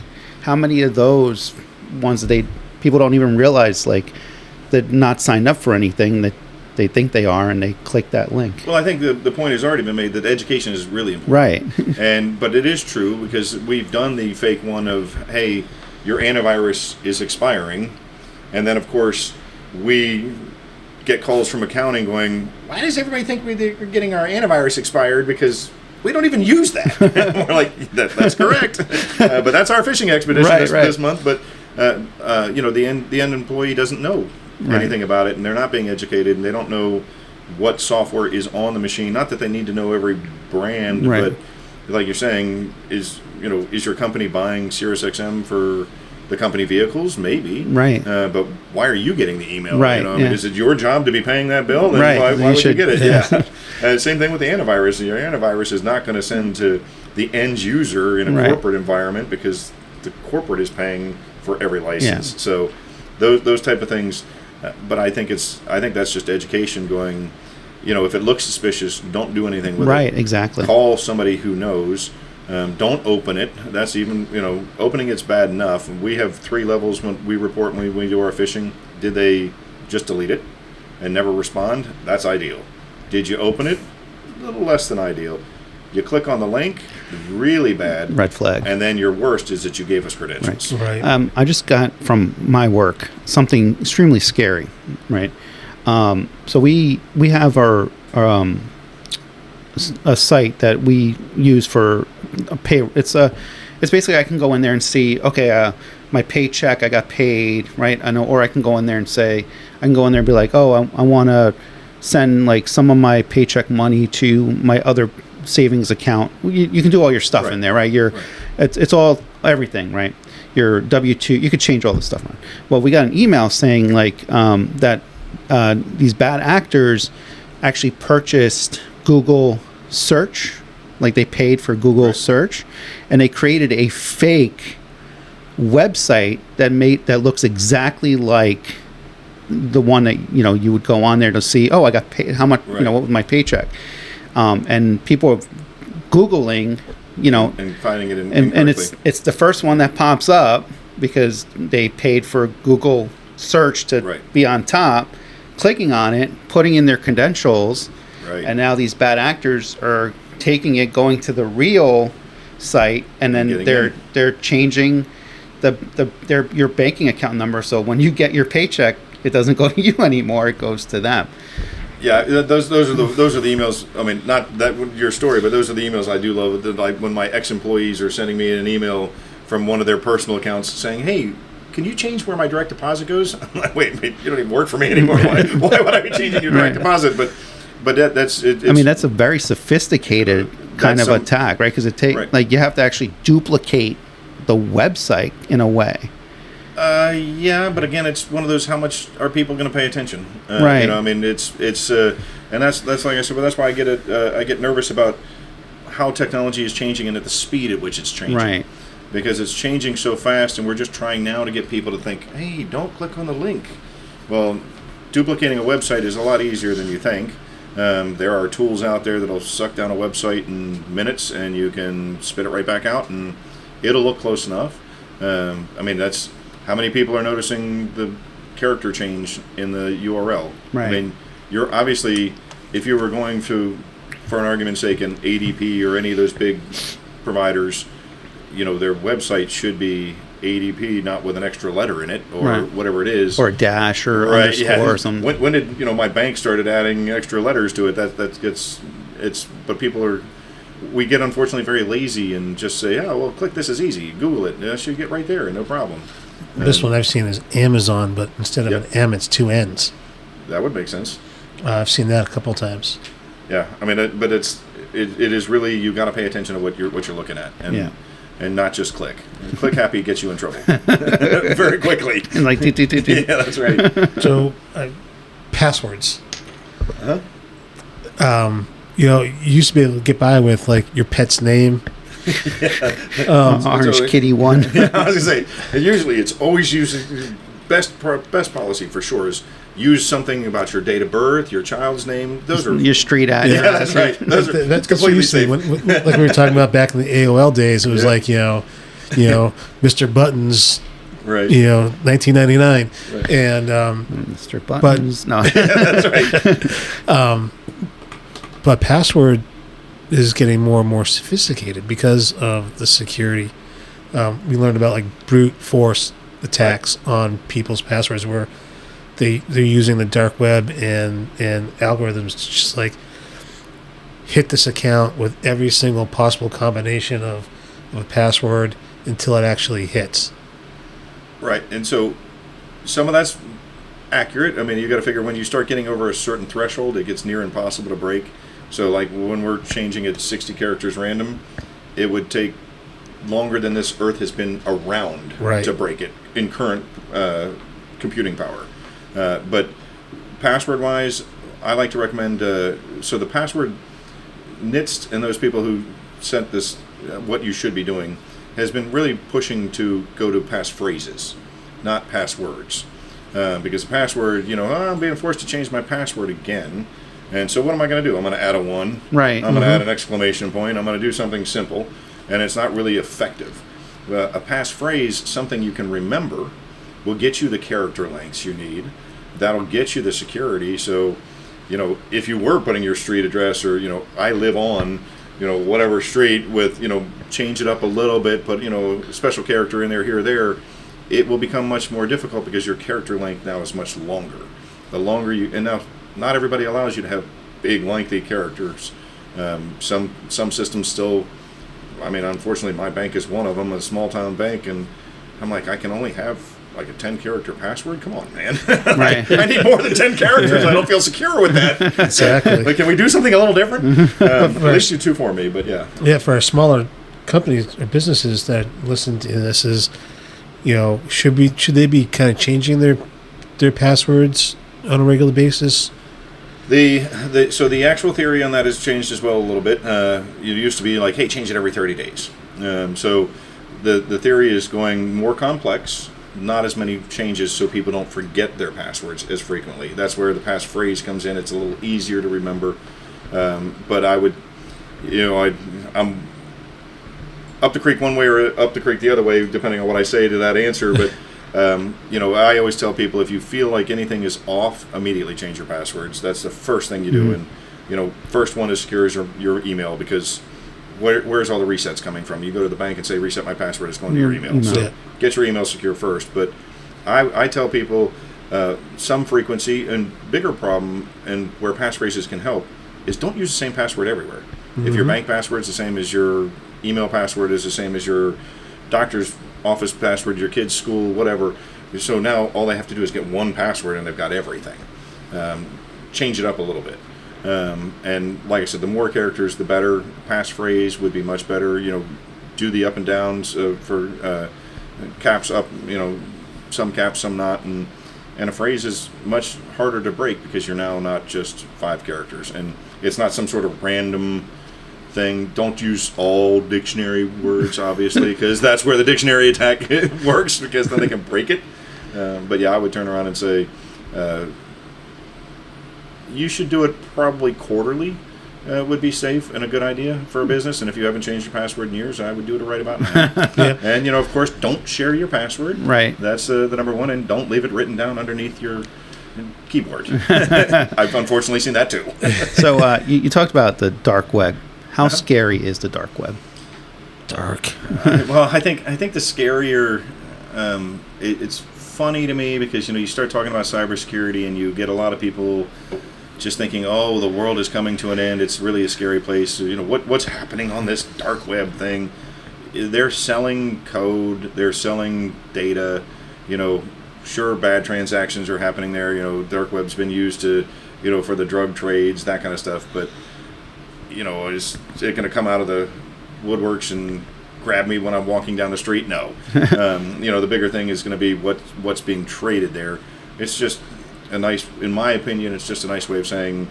how many of those ones that people don't even realize, like, they're not signed up for anything that they think they are, and they click that link? Well, I think the point has already been made that education is really important. Right. But it is true, because we've done the fake one of, hey, your antivirus is expiring, and then of course we get calls from accounting going, why does everybody think we're getting our antivirus expired? Because we don't even use that. We're like, that's correct. But that's our fishing expedition this month. But, the end employee doesn't know anything about it, and they're not being educated, and they don't know what software is on the machine. Not that they need to know every brand, but like you're saying, is your company buying SiriusXM for the company vehicles? Maybe. Right. But why are you getting the email? Right. I mean, is it your job to be paying that bill? Then why would you get it? Yeah. Same thing with the antivirus. Your antivirus is not going to send to the end user in a corporate environment because the corporate is paying for every license. Yeah. So those type of things. But I think that's just education going. If it looks suspicious, don't do anything with it. Right. Exactly. Call somebody who knows. Don't open it. That's even, opening it's bad enough. We have 3 levels when we report when we do our phishing. Did they just delete it and never respond? That's ideal. Did you open it? A little less than ideal. You click on the link, really bad. Red flag. And then your worst is that you gave us credentials. Right. I just got from my work something extremely scary, right? So we have our a site that we use for a pay. It's basically I can go in there and see, okay, my paycheck, I got paid, right? I know, or I can go in there and say, I can go in there and be like, oh, I want to send like some of my paycheck money to my other savings account. You can do all your stuff in there, right? It's all everything, right? Your W-2, you could change all this stuff on. Well, we got an email saying like that these bad actors actually purchased Google search, like they paid for Google search, and they created a fake website that looks exactly like the one that you would go on there to see. Oh, I got paid. How much? What was my paycheck? And people are Googling, and finding it and it's the first one that pops up because they paid for Google search to be on top, clicking on it, putting in their credentials. Right. And now these bad actors are taking it, going to the real site, and then they're changing your banking account number. So when you get your paycheck, it doesn't go to you anymore; it goes to them. Yeah, those are the emails. I mean, not that your story, but those are the emails I do love. Like when my ex-employees are sending me an email from one of their personal accounts saying, "Hey, can you change where my direct deposit goes?" I'm like, wait, you don't even work for me anymore. Why would I be changing your direct deposit? But that's it. I mean, that's a very sophisticated kind of attack, right? Because like you have to actually duplicate the website in a way. Yeah, but again, it's one of those. How much are people going to pay attention? Right. I mean, it's and that's like I said. But that's why I get nervous about how technology is changing and at the speed at which it's changing. Right. Because it's changing so fast, and we're just trying now to get people to think, hey, don't click on the link. Well, duplicating a website is a lot easier than you think. There are tools out there that'll suck down a website in minutes, and you can spit it right back out, and it'll look close enough. I mean, that's how many people are noticing the character change in the URL. Right. I mean, you're obviously, if you were going to, for an argument's sake, an ADP or any of those big providers, their website should be ADP, not with an extra letter in it or whatever it is, or a dash or underscore or something. When did my bank started adding extra letters to it? But people we get unfortunately very lazy and just say, oh well, click this is easy, Google it, it should get right there, no problem. This one I've seen is Amazon, but instead of an M, it's 2 N's. That would make sense. I've seen that a couple times. Yeah, I mean, but it is really, you got to pay attention to what you're looking at, and not just click. Click happy gets you in trouble very quickly. And like, yeah, that's right. So, passwords. You used to be able to get by with like your pet's name. Orange Kitty 1. Yeah, I was gonna say, usually it's always using best policy for sure is use something about your date of birth, your child's name. Those are your street address. Yeah, that's right. That's completely safe. Like we were talking about back in the AOL days, it was like Mr. Buttons. Right. 1999, right. And Mr. Buttons. No, that's right. But password is getting more and more sophisticated because of the security. We learned about like brute force attacks on people's passwords, where they're using the dark web and algorithms to just like hit this account with every single possible combination of a password until it actually hits. Right, and so some of that's accurate. I mean, you got to figure when you start getting over a certain threshold, it gets near impossible to break. So, like when we're changing it to 60 characters random, it would take longer than this Earth has been around to break it in current computing power. But password-wise, I like to recommend. So the password NIST and those people who sent this, what you should be doing, has been really pushing to go to passphrases, not passwords. Because password, I'm being forced to change my password again. And so what am I going to do? I'm going to add a 1. Right. I'm going to add an exclamation point. I'm going to do something simple. And it's not really effective. A passphrase, something you can remember, will get you the character lengths you need. That'll get you the security. So, if you were putting your street address or, I live on, whatever street with, change it up a little bit, put, a special character in there, here or there, it will become much more difficult because your character length now is much longer. The longer and now not everybody allows you to have big, lengthy characters. Some systems still, unfortunately my bank is one of them, a small town bank, and I'm like, I can only have like a 10-character password? Come on, man. Right. I need more than 10 characters. I don't feel secure with that. Exactly. Like, can we do something a little different? At least you 2 for me, but yeah. Yeah, for our smaller companies or businesses that listen to this is, should they be kind of changing their passwords on a regular basis? So the actual theory on that has changed as well a little bit. It used to be like, hey, change it every 30 days. So the theory is going more complex, not as many changes so people don't forget their passwords as frequently. That's where the passphrase comes in. It's a little easier to remember. But I would, I'm up the creek one way or up the creek the other way, depending on what I say to that answer. But, I always tell people if you feel like anything is off, immediately change your passwords. That's the first thing you do. And, first one is secure your email, because where's all the resets coming from? You go to the bank and say, reset my password, it's going to your email. So get your email secure first. But I tell people some frequency, and bigger problem, and where passphrases can help, is don't use the same password everywhere. If your bank password is the same as your email password, is the same as your doctor's office password, your kid's school, whatever. So now all they have to do is get one password and they've got everything. Change it up a little bit. And like I said, the more characters, the better. Passphrase would be much better. Do the up and downs for caps up, some caps, some not. And a phrase is much harder to break because you're now not just 5 characters. And it's not some sort of random thing. Don't use all dictionary words, obviously, because that's where the dictionary attack works, because then they can break it. But yeah, I would turn around and say you should do it probably quarterly. Would be safe and a good idea for a business. And if you haven't changed your password in years, I would do it right about now. And of course, don't share your password. Right. That's the number one. And don't leave it written down underneath your keyboard. I've unfortunately seen that too. So you talked about the dark web. How scary is the dark web? Dark. Well, I think the scarier. It's funny to me because you start talking about cybersecurity and you get a lot of people just thinking, oh, the world is coming to an end. It's really a scary place. What's happening on this dark web thing? They're selling code. They're selling data. Sure, bad transactions are happening there. Dark web's been used to, for the drug trades, that kind of stuff. But is it going to come out of the woodworks and grab me when I'm walking down the street? No. The bigger thing is going to be what's being traded there. It's just in my opinion, it's just a nice way of saying,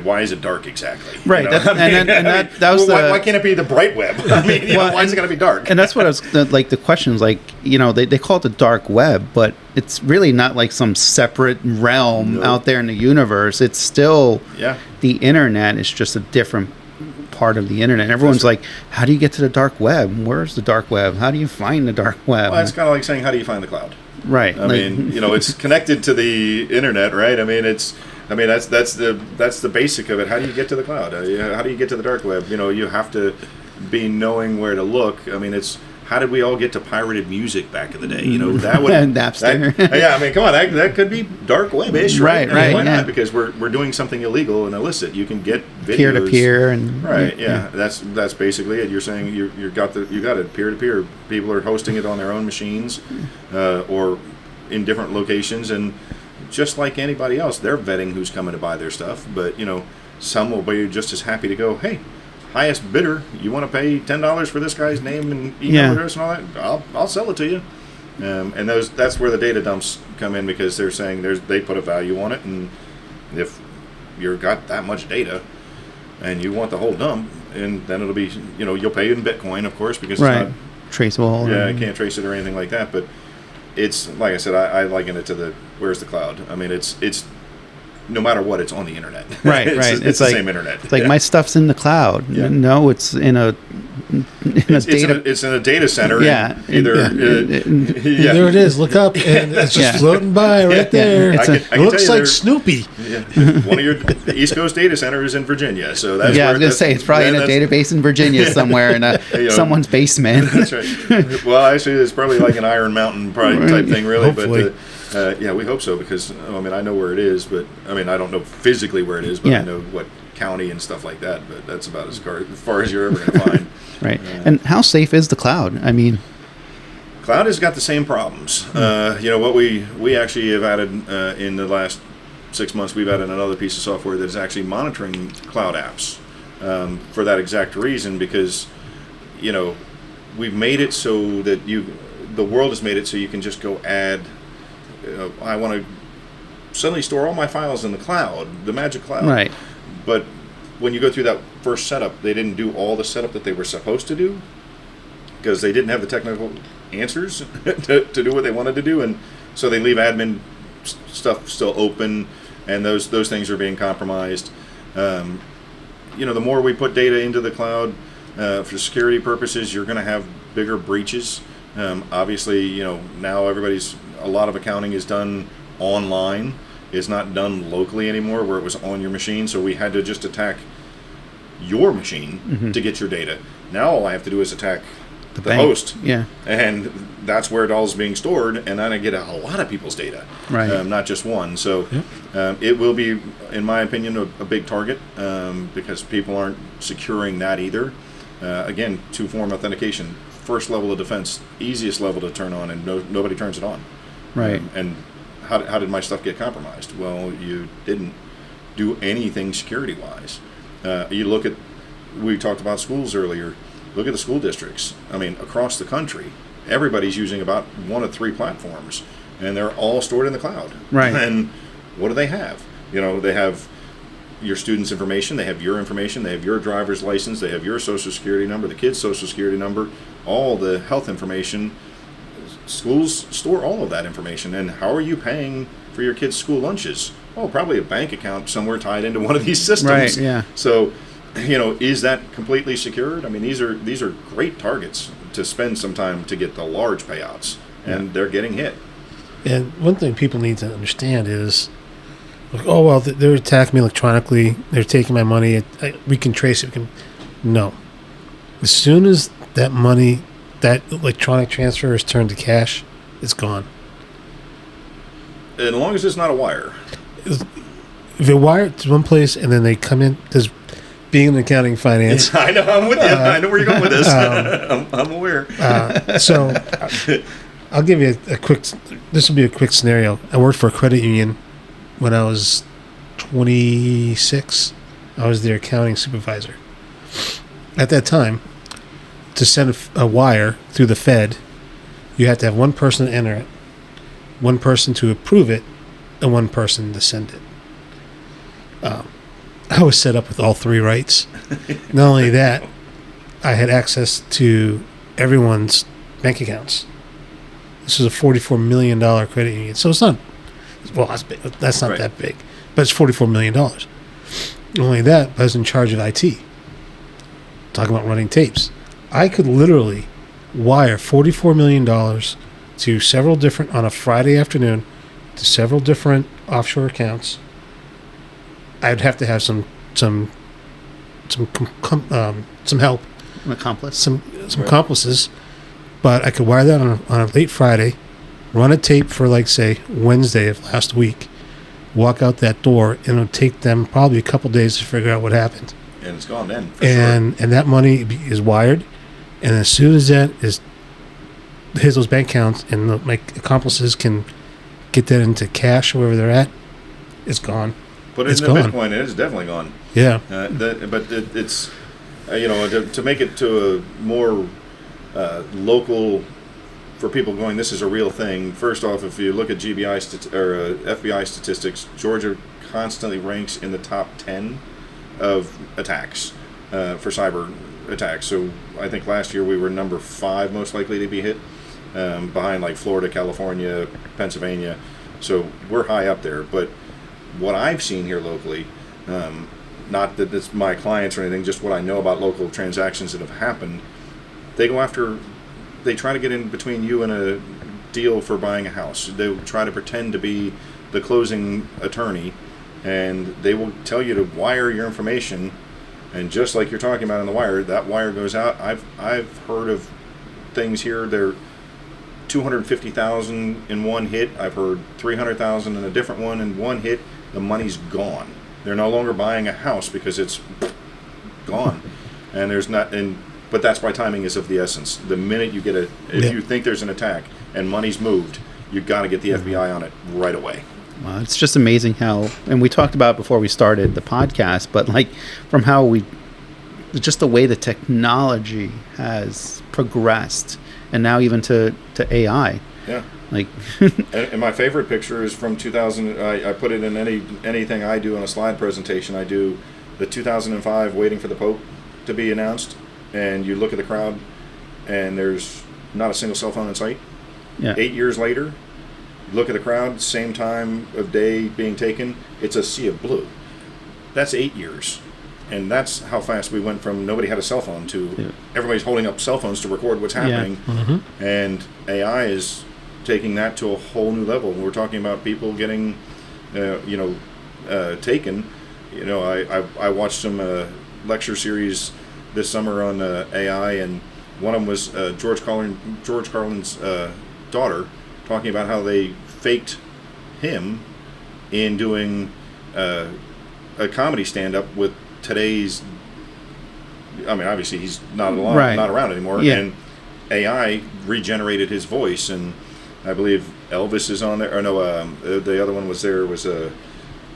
why is it dark exactly? Right. Why can't it be the bright web? Why is it going to be dark? And that's what I was the question was they call it the dark web, but it's really not like some separate realm out there in the universe. It's still the internet. It's just a different part of the internet. Everyone's like, how do you get to the dark web? Where's the dark web? How do you find the dark web? Well, it's kind of like saying, how do you find the cloud? Right. It's connected to the internet, right? That's the basic of it. How do you get to the cloud? How do you get to the dark web? You have to be knowing where to look. how did we all get to pirated music back in the day? You know, that would Napster. yeah, I mean, come on, that could be dark web-ish, right? I mean, why yeah. not? Because we're doing something illegal and illicit. You can get videos Peer to peer and right. Yeah, that's basically it. You're saying you got it peer to peer. People are hosting it on their own machines, or in different locations, and just like anybody else, they're vetting who's coming to buy their stuff. But you know, some will be just as happy to go, hey, highest bidder, you want to pay $10 for this guy's name and email address and all that? I'll sell it to you. And that's where the data dumps come in, because they're saying they put a value on it, and if you've got that much data and you want the whole dump, and then it'll be, you know, you'll pay in Bitcoin, of course, because it's not traceable. Yeah, I can't trace it or anything like that. But it's like I said, I liken it to where's the cloud? I mean, it's no matter what, it's on the internet. Right, it's the same internet. It's like my stuff's in the cloud. Yeah. No, it's in a data. It's in a data center. Yeah. There it is. Look up, and it's just floating by right there. It looks like Snoopy. Yeah. One of your East Coast data centers in Virginia. So that's I was going to say it's probably in a database in Virginia somewhere in someone's basement. That's right. Well, actually, it's probably like an Iron Mountain type thing, really. Hopefully. But yeah, we hope so, because I mean, I know where it is, but I mean, I don't know physically where it is, but I know what county and stuff like that. But that's about as far as you're ever going to find. Right. And how safe is the cloud? I mean, cloud has got the same problems. You know, what we actually have added in the last 6 months, we've added another piece of software that is actually monitoring cloud apps for that exact reason, because you know, we've made it so that the world has made it so you can just go add. I want to suddenly store all my files in the cloud, the magic cloud. Right. But when you go through that first setup, they didn't do all the setup that they were supposed to do, because they didn't have the technical answers to do what they wanted to do, and so they leave admin stuff still open, and those things are being compromised. You know, the more we put data into the cloud for security purposes, you're going to have bigger breaches. Obviously, you know, now a lot of accounting is done online. It's not done locally anymore, where it was on your machine. So we had to just attack your machine to get your data. Now all I have to do is attack the host. Yeah. And that's where it all is being stored, and then I get a lot of people's data, not just one. So it will be, in my opinion, a big target, because people aren't securing that either. Again, two-form authentication. First level of defense, easiest level to turn on, and nobody turns it on. Right. And how did my stuff get compromised? Well, you didn't do anything security-wise. You look at, we talked about schools earlier. Look at the school districts. I mean, across the country, everybody's using about one of 3 platforms, and they're all stored in the cloud. Right. And what do they have? You know, they have your students' information, they have your information, they have your driver's license, they have your social security number, the kid's social security number, all the health information. Schools store all of that information. And how are you paying for your kids' school lunches? Oh, probably a bank account somewhere tied into one of these systems. Right, yeah. So, you know, is that completely secured? I mean, these are great targets to spend some time to get the large payouts, and they're getting hit. And one thing people need to understand is, oh, well, they're attacking me electronically. They're taking my money. We can trace it. No. As soon as that money, that electronic transfer is turned to cash, it's gone. As long as it's not a wire. If it wired to one place and then they come in, because being in accounting finance. I know, I'm with you. I know where you're going with this. I'm aware. So I'll give you this will be a quick scenario. I worked for a credit union when I was 26. I was their accounting supervisor. At that time, to send a wire through the Fed, you had to have one person to enter it, one person to approve it, and one person to send it. I was set up with all 3 rights. Not only that, I had access to everyone's bank accounts. This is a $44 million credit union. So it's not, well, that's not that big, but it's $44 million. Not only that, I was in charge of IT. Talking about running tapes. I could literally wire $44 million to several different, on a Friday afternoon, to several different offshore accounts. I'd have to have some help, an accomplice, some accomplices, But I could wire that on a late Friday, run a tape for, like, say, Wednesday of last week, walk out that door, and it'll take them probably a couple days to figure out what happened. And it's gone then, for and that money is wired, and as soon as that hits those bank accounts and my accomplices can get that into cash wherever they're at, it's gone. But in the Bitcoin, it is definitely gone. Yeah. But it's, to make it to a more local, for people going, this is a real thing. First off, if you look at FBI statistics, Georgia constantly ranks in the top 10 of attacks for cyber attacks. So I think last year we were number 5 most likely to be hit, behind like Florida, California, Pennsylvania. So we're high up there. But what I've seen here locally, not that it's my clients or anything, just what I know about local transactions that have happened, they try to get in between you and a deal for buying a house. They try to pretend to be the closing attorney, and they will tell you to wire your information, and just like you're talking about on the wire, that wire goes out. I've heard of things here, they're $250,000 in one hit. I've heard $300,000 in a different one in one hit. The money's gone. They're no longer buying a house because it's gone. And but that's why timing is of the essence. The minute you get if you think there's an attack and money's moved, you've got to get the FBI on it right away. Well, it's just amazing how, and we talked about it before we started the podcast, but like from how just the way the technology has progressed, and now even to AI. Yeah. Like, and my favorite picture is from 2000. I put it in anything I do on a slide presentation. I do the 2005 waiting for the Pope to be announced, and you look at the crowd, and there's not a single cell phone in sight. yeah. 8 years later, look at the crowd, same time of day being taken, it's a sea of blue. That's 8 years. And that's how fast we went from nobody had a cell phone to everybody's holding up cell phones to record what's happening. Yeah. Mm-hmm. And AI is taking that to a whole new level. We're talking about people getting, taken. I watched some lecture series this summer on AI, and one of them was George Carlin's daughter, talking about how they faked him in doing a comedy stand-up with today's. I mean, obviously he's not around anymore, and AI regenerated his voice, and I believe Elvis is on there. Or no, the other one was there was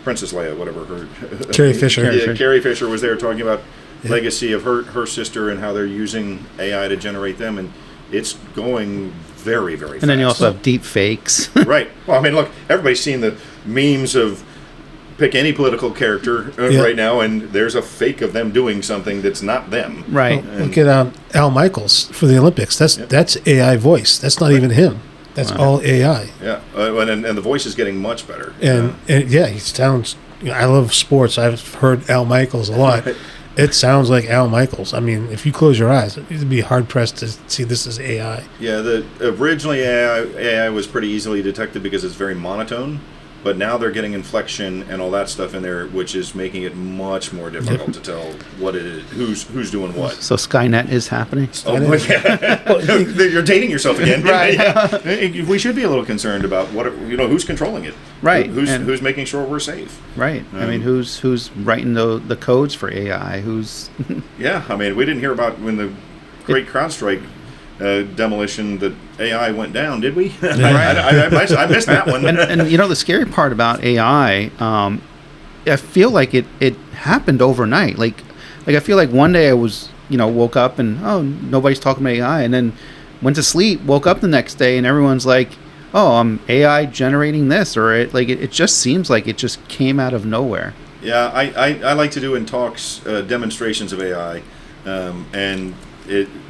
Princess Leia, whatever her. Carrie Fisher. Carrie Fisher was there talking about legacy of her sister and how they're using AI to generate them, and it's going very, very fast. And then you also have deep fakes. Right. Well, I mean, look, everybody's seen the memes of pick any political character right now, and there's a fake of them doing something that's not them. Right. Well, look at Al Michaels for the Olympics. That's AI voice. That's not even him. That's all AI. Yeah, and the voice is getting much better. And he sounds. I love sports. I've heard Al Michaels a lot. It sounds like Al Michaels. I mean, if you close your eyes, you'd be hard pressed to see this as AI. Yeah, originally AI was pretty easily detected because it's very monotone. But now they're getting inflection and all that stuff in there, which is making it much more difficult to tell what it is, who's doing what. So Skynet is happening. Oh, yeah. You're dating yourself again, right? Yeah. We should be a little concerned about who's controlling it, right? Who's making sure we're safe, right? I mean, who's writing the codes for AI? Who's yeah, I mean, we didn't hear about when the great CrowdStrike demolition that AI went down, did we? I missed that one. and the scary part about AI, I feel like it happened overnight. Like I feel like one day I was woke up and nobody's talking about AI, and then went to sleep, woke up the next day, and everyone's like, I'm AI generating this, or it just seems like it just came out of nowhere. Yeah, I like to do in talks demonstrations of AI, and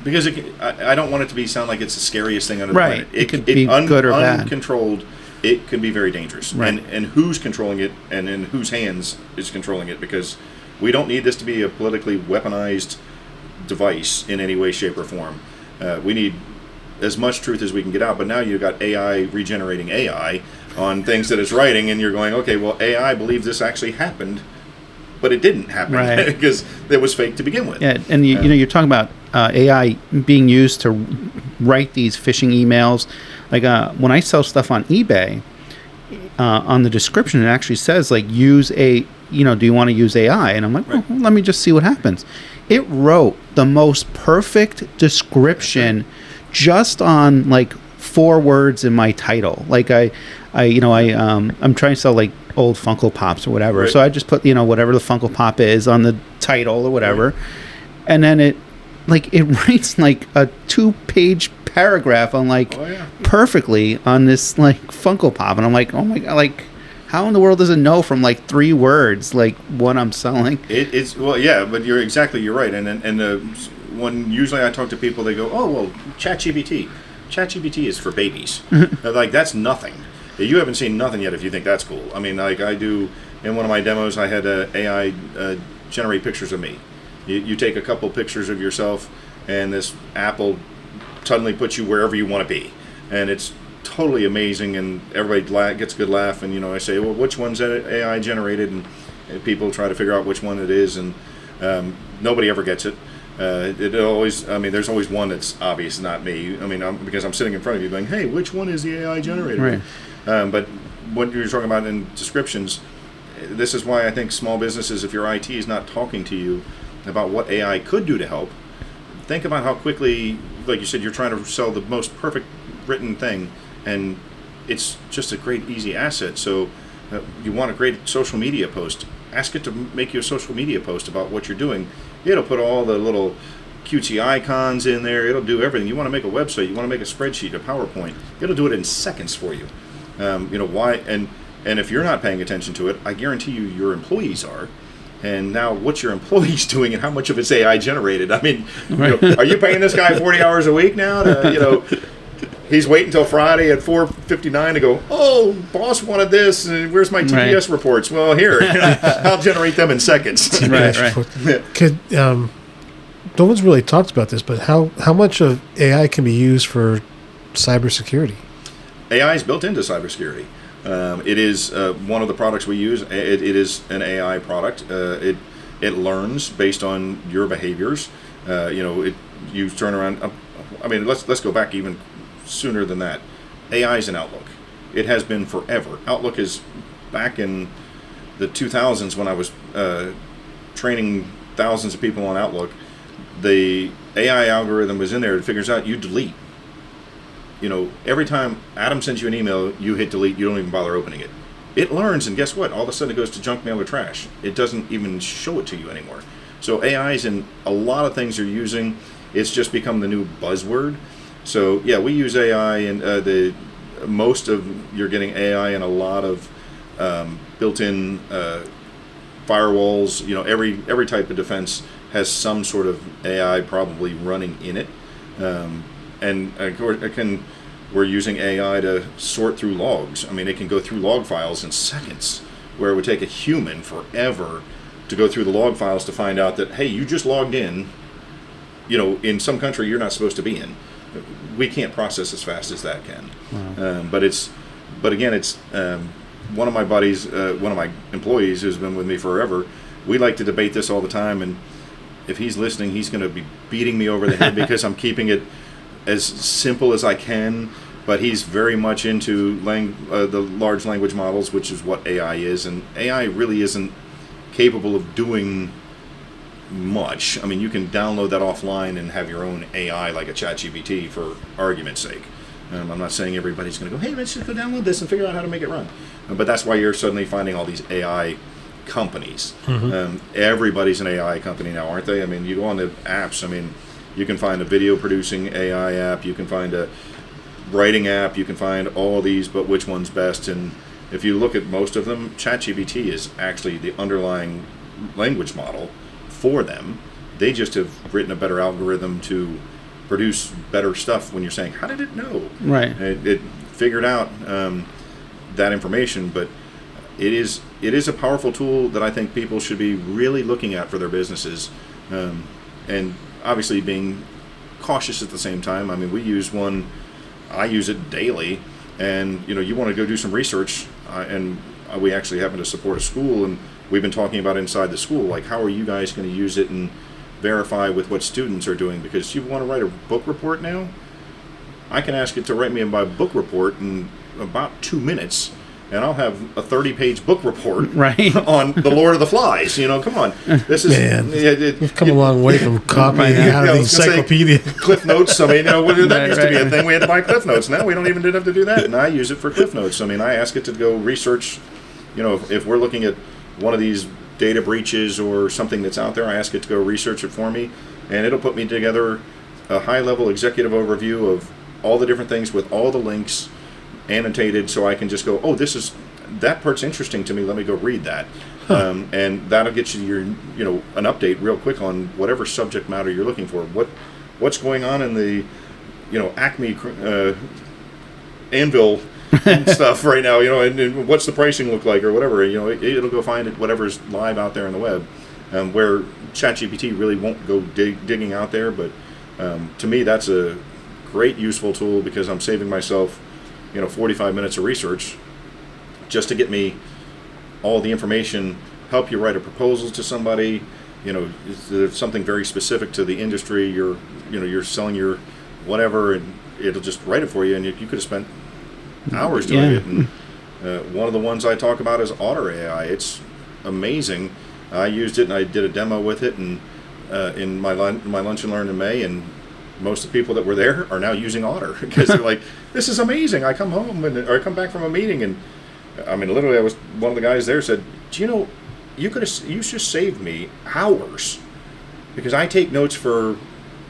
because I don't want it to sound like it's the scariest thing on the planet. It could be good or bad. Uncontrolled, it can be very dangerous. Right. And who's controlling it, and in whose hands is controlling it? Because we don't need this to be a politically weaponized device in any way, shape, or form. We need as much truth as we can get out. But now you've got AI regenerating AI on things that it's writing, and you're going, okay, well, AI believes this actually happened. but it didn't happen Right. because it was fake to begin with. Yeah, and you know, you're talking about AI being used to write these phishing emails. Like when I sell stuff on eBay, on the description it actually says like use do you want to use AI? And I'm like, Right. well, let me just see what happens. It wrote the most perfect description just on like 4 words in my title. Like I'm trying to sell like old Funko Pops or whatever. Right. So I just put, whatever the Funko Pop is on the title or whatever. Right. And then it writes like a 2-page paragraph on like Oh, yeah. perfectly on this like Funko Pop. And I'm like, oh my God, like how in the world does it know from like 3 words like what I'm selling? It's well, yeah, but you're right. And when usually I talk to people, they go, "Oh, well, ChatGPT is for babies." Like that's nothing. You haven't seen nothing yet if you think that's cool. I mean, like I do in one of my demos, I had AI generate pictures of me. You take a couple pictures of yourself, and this app will suddenly put you wherever you want to be, and it's totally amazing, and everybody gets a good laugh. And I say, well, which one's AI generated, and people try to figure out which one it is, and nobody ever gets it. There's always one that's obvious, not me. Because I'm sitting in front of you, going, hey, which one is the AI generated? Right. But what you're talking about in descriptions, this is why I think small businesses, if your IT is not talking to you about what AI could do to help, think about how quickly, like you said, you're trying to sell the most perfect written thing, and it's just a great, easy asset. So you want a great social media post, ask it to make you a social media post about what you're doing. It'll put all the little cutesy icons in there. It'll do everything. You want to make a website, you want to make a spreadsheet, a PowerPoint, it'll do it in seconds for you. Why? And if you're not paying attention to it, I guarantee you your employees are. And now what's your employees doing, and how much of it's AI generated? I mean, are you paying this guy 40 hours a week now to, he's waiting until Friday at 4:59 to go, oh, boss wanted this, and where's my TPS reports? Well, here, I'll generate them in seconds. Right. Could no one's really talked about this, but how much of AI can be used for cybersecurity? AI is built into cybersecurity. It is one of the products we use. It is an AI product. It learns based on your behaviors. You turn around. Let's go back even sooner than that. AI is in Outlook. It has been forever. Outlook is back in the 2000s when I was training thousands of people on Outlook. The AI algorithm was in there. It figures out you delete. Every time Adam sends you an email, you hit delete. You don't even bother opening it. It learns, and guess what? All of a sudden it goes to junk mail or trash. It doesn't even show it to you anymore. So AI is in a lot of things you're using. It's just become the new buzzword. So yeah, we use AI, and you're getting AI in a lot of built-in firewalls. Every type of defense has some sort of AI probably running in it. And of course, we're using AI to sort through logs. It can go through log files in seconds, where it would take a human forever to go through the log files to find out that, hey, you just logged in, in some country you're not supposed to be in. We can't process as fast as that can. Wow. But again, it's one of my buddies, one of my employees who's been with me forever. We like to debate this all the time, and if he's listening, he's going to be beating me over the head because I'm keeping it as simple as I can, but he's very much into the large language models, which is what AI is, and AI really isn't capable of doing much. You can download that offline and have your own AI like a ChatGPT for argument's sake. I'm not saying everybody's going to go, hey, let's just go download this and figure out how to make it run. But that's why you're suddenly finding all these AI companies. Mm-hmm. Everybody's an AI company now, aren't they? You go on the apps, you can find a video producing AI app, you can find a writing app, you can find all these, but which one's best? And if you look at most of them, ChatGPT is actually the underlying language model for them. They just have written a better algorithm to produce better stuff when you're saying, how did it know? Right. It figured out that information, but it is a powerful tool that I think people should be really looking at for their businesses. And obviously being cautious at the same time. We use one, I use it daily, and you want to go do some research, and we actually happen to support a school, and we've been talking about inside the school, like how are you guys going to use it and verify with what students are doing? Because you want to write a book report now, I can ask it to write me my book report in about 2 minutes, and I'll have a 30-page book report right. on the Lord of the Flies. You know, come on. This is we've come a long way from copying out of the encyclopedia. Cliff Notes. I mean, that used to be a thing. We had to buy Cliff Notes. Now we don't even have to do that, and I use it for Cliff Notes. I mean, I ask it to go research. You know, if we're looking at one of these data breaches or something that's out there, I ask it to go research it for me, and it'll put me together a high-level executive overview of all the different things with all the links annotated, so I can just go, oh, that part's interesting to me, let me go read that. And that'll get you an update real quick on whatever subject matter you're looking for. What's going on in the Acme anvil stuff right now, and what's the pricing look like or whatever. It'll go find it, whatever's live out there on the web, where ChatGPT really won't go digging out there. But to me, that's a great useful tool, because I'm saving myself 45 minutes of research just to get me all the information, help you write a proposal to somebody. If something very specific to the industry, you're selling your whatever, and it'll just write it for you, and you could have spent hours doing it. And one of the ones I talk about is Otter AI. It's amazing. I used it, and I did a demo with it, and in my lunch and learn in May, and most of the people that were there are now using Otter, because they're like, this is amazing. I come home or I come back from a meeting, and I mean, literally, one of the guys there said, do you know, you just saved me hours, because I take notes for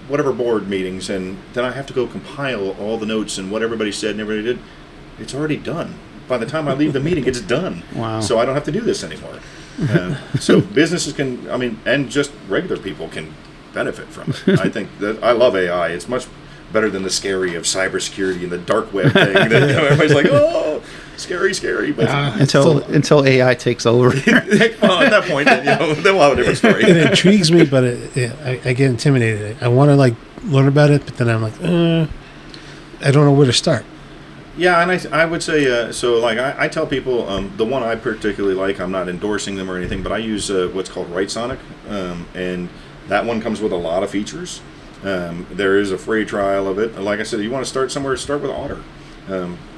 whatever board meetings, and then I have to go compile all the notes and what everybody said and everybody did. It's already done. By the time I leave the meeting, it's done. Wow. So I don't have to do this anymore. So businesses can, and just regular people can benefit from it. I think that I love AI. It's much better than the scary of cybersecurity and the dark web thing. That everybody's like, oh, scary. But until AI takes over. Well, at that point, then we'll have a different story. It intrigues me, but I get intimidated. I want to learn about it, but then I'm like, I don't know where to start. Yeah, and I would say, I tell people, the one I particularly like, I'm not endorsing them or anything, but I use what's called Writesonic, and that one comes with a lot of features. There is a free trial of it. Like I said, you want to start somewhere, start with Otter.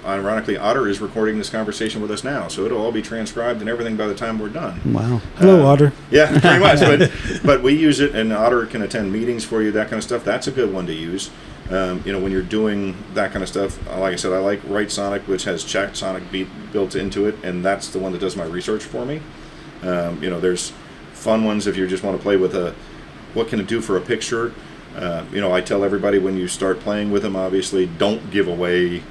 Ironically, Otter is recording this conversation with us now, so it'll all be transcribed and everything by the time we're done. Wow. Hello, Otter. Yeah, pretty much. But we use it, and Otter can attend meetings for you, that kind of stuff. That's a good one to use. When you're doing that kind of stuff. Like I said, I like Writesonic, which has ChatSonic built into it, and that's the one that does my research for me. There's fun ones if you just want to play with what can it do for a picture. I tell everybody, when you start playing with them, obviously don't give away,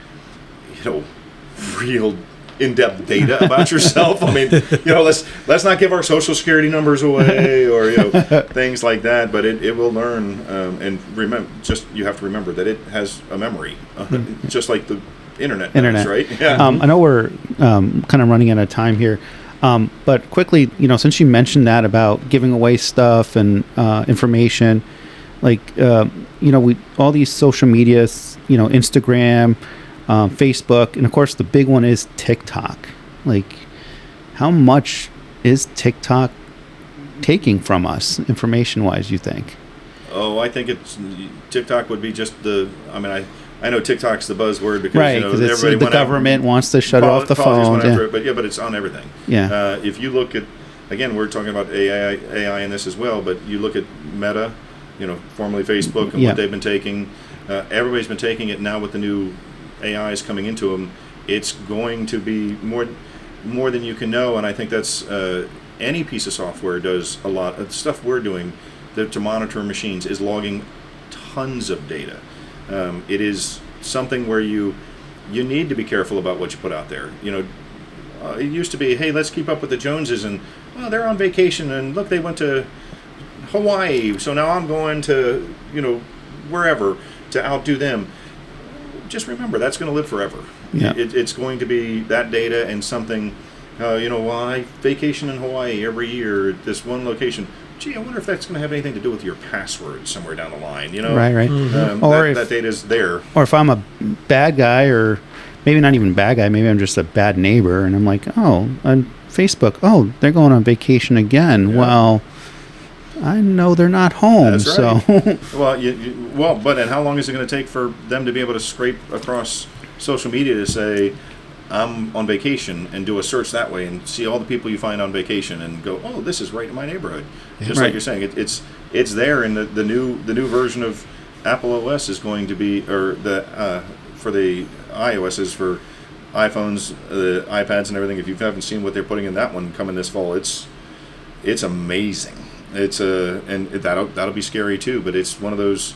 real in-depth data about yourself. I mean, let's not give our social security numbers away or things like that. But it will learn, and remember, you have to remember that it has a memory, just like the internet does, right? Yeah. I know we're kind of running out of time here. But quickly, since you mentioned that about giving away stuff and information, all these social medias, Instagram, Facebook, and of course the big one is TikTok. How much is TikTok taking from us information-wise, you think? Oh, I think TikTok would be just I know TikTok's the buzzword because everybody the government wants to shut off the phone. But it's on everything. Yeah. If you look at, again, we're talking about AI in this as well, but you look at Meta, formerly Facebook, and what they've been taking. Everybody's been taking it now with the new AIs coming into them. It's going to be more than you can know, and I think that's any piece of software does a lot. The stuff we're doing to monitor machines is logging tons of data. It is something where you need to be careful about what you put out there. It used to be, hey, let's keep up with the Joneses, and they're on vacation, and look, they went to Hawaii, so now I'm going to wherever to outdo them. Just remember, that's going to live forever. Yeah. It's going to be that data and something. I vacation in Hawaii every year at this one location. Gee, I wonder if that's going to have anything to do with your password somewhere down the line. Right. Or that data's there. Or if I'm a bad guy, or maybe not even bad guy. Maybe I'm just a bad neighbor, and I'm like, oh, on Facebook, oh, they're going on vacation again. Yeah. Well, I know they're not home. That's right. So, but and how long is it going to take for them to be able to scrape across social media to say, I'm on vacation, and do a search that way and see all the people you find on vacation and go, oh, this is right in my neighborhood. Just like you're saying, it's there, and the new version of Apple OS is going to be, or the for the iOS is for iPhones, the iPads, and everything. If you haven't seen what they're putting in that one coming this fall, it's amazing. And that'll be scary too. But it's one of those,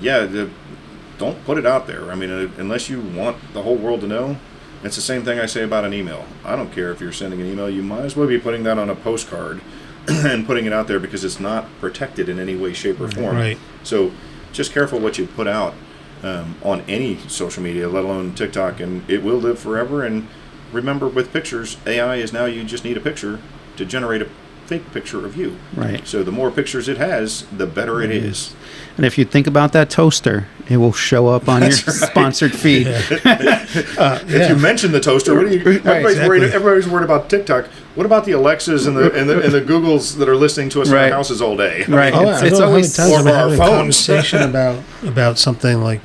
don't put it out there. I mean, unless you want the whole world to know. It's the same thing I say about an email. I don't care if you're sending an email. You might as well be putting that on a postcard and putting it out there, because it's not protected in any way, shape, or form. Right. So just careful what you put out on any social media, let alone TikTok, and it will live forever. And remember, with pictures, AI is now you just need a picture to generate a fake picture of you. Right. So the more pictures it has, the better it is. And if you think about that toaster, it will show up on your sponsored feed. If you mention the toaster, what do you? Everybody's worried about TikTok. What about the Alexas and the Googles that are listening to us in our houses all day? Right. It's always times I'm having a conversation about something like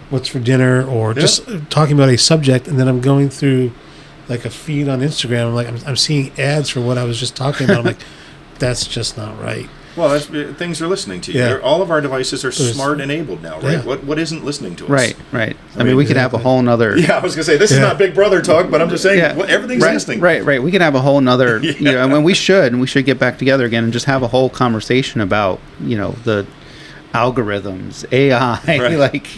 what's for dinner, or just talking about a subject, and then I'm going through like a feed on Instagram. I'm like, I'm seeing ads for what I was just talking about. I'm like, that's just not right. Well, things are listening to you. Yeah. All of our devices are smart enabled now, right? Yeah. What isn't listening to us? Right. I mean, we could have a whole nother... Yeah, I was going to say, this is not Big Brother talk, but I'm just saying, everything's listening. Right. We could have a whole nother... I mean, we should get back together again and just have a whole conversation about, the algorithms, AI, like...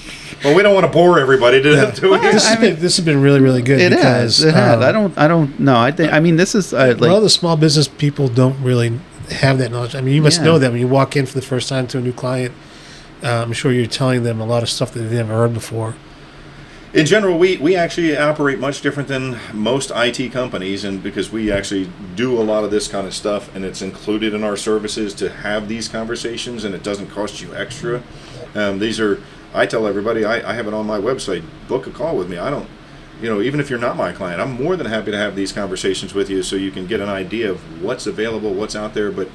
Well, we don't want to bore everybody to this has been really, really good. It has. I don't know. I mean, this is... like, well, the small business people don't really... have that knowledge. I mean, you must know that when you walk in for the first time to a new client. I'm sure you're telling them a lot of stuff that they've never heard before. In general, we actually operate much different than most IT companies, and because we actually do a lot of this kind of stuff, and it's included in our services to have these conversations, and it doesn't cost you extra. I tell everybody, I have it on my website. Book a call with me. I don't. Even if you're not my client, I'm more than happy to have these conversations with you so you can get an idea of what's available, what's out there. But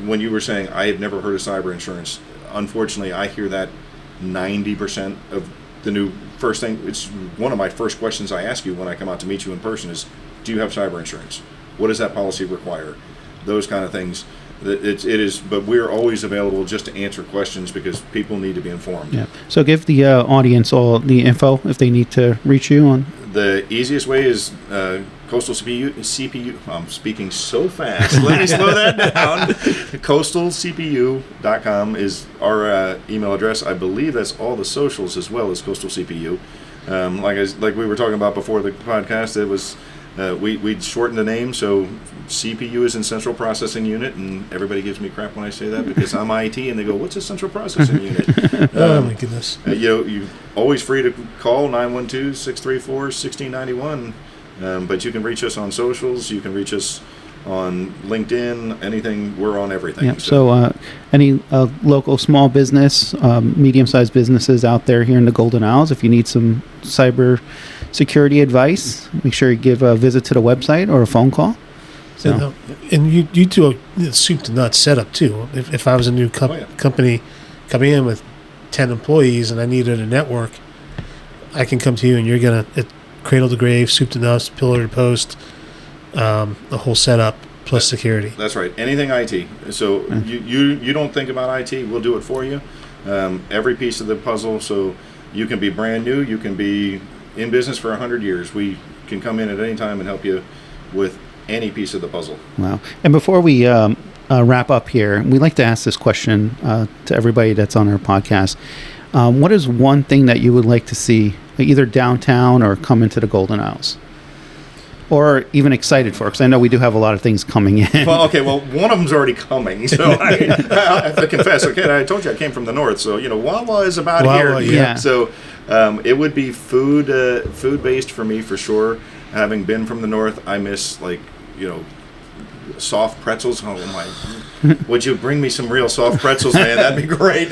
when you were saying, I had never heard of cyber insurance, unfortunately, I hear that 90% of the new first thing. It's one of my first questions I ask you when I come out to meet you in person is, do you have cyber insurance? What does that policy require? Those kind of things. It is, but we're always available just to answer questions because people need to be informed. Yeah. So give the audience all the info if they need to reach you on. The easiest way is Coastal CPU. I'm speaking so fast. Let me slow that down. CoastalCPU.com is our email address. I believe that's all the socials as well as Coastal CPU. Like we were talking about before the podcast, it was. We shortened the name, so CPU is in Central Processing Unit, and everybody gives me crap when I say that because I'm IT, and they go, "What's a Central Processing Unit?" Oh my goodness! You're always free to call 912-634-1691, but you can reach us on socials. You can reach us on LinkedIn. Anything, we're on everything. Yeah. So any local small business, medium-sized businesses out there here in the Golden Isles, if you need some cyber security advice, make sure you give a visit to the website or a phone call. So. And you do a soup to nuts setup too. If I was a new company coming in with 10 employees and I needed a network, I can come to you and you're gonna cradle to grave, soup to nuts, pillar to post, the whole setup plus security. That's right. Anything IT. So you don't think about IT, we'll do it for you. Every piece of the puzzle. So you can be brand new, you can be in business for 100 years. We can come in at any time and help you with any piece of the puzzle. Wow. And before we wrap up here, we like to ask this question to everybody that's on our podcast. What is one thing that you would like to see either downtown or come into the Golden Isles? Or even excited for? Because I know we do have a lot of things coming in. Well, one of them's already coming. So I have to confess. Okay, I told you I came from the north. So, Wawa is about here. Yeah. So it would be food-based for me for sure. Having been from the north, I miss, soft pretzels. Oh my! Would you bring me some real soft pretzels, man? That'd be great.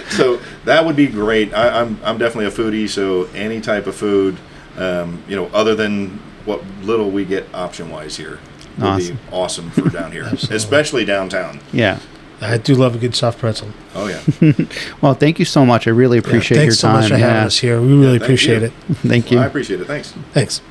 So that would be great. I'm definitely a foodie, so any type of food, other than what little we get option wise here, would be awesome for down here, especially downtown. Yeah. I do love a good soft pretzel. Oh yeah. Well, thank you so much. I really appreciate your time. Thanks so much for having us here. We really appreciate it. Thank you. Well, I appreciate it. Thanks. Thanks.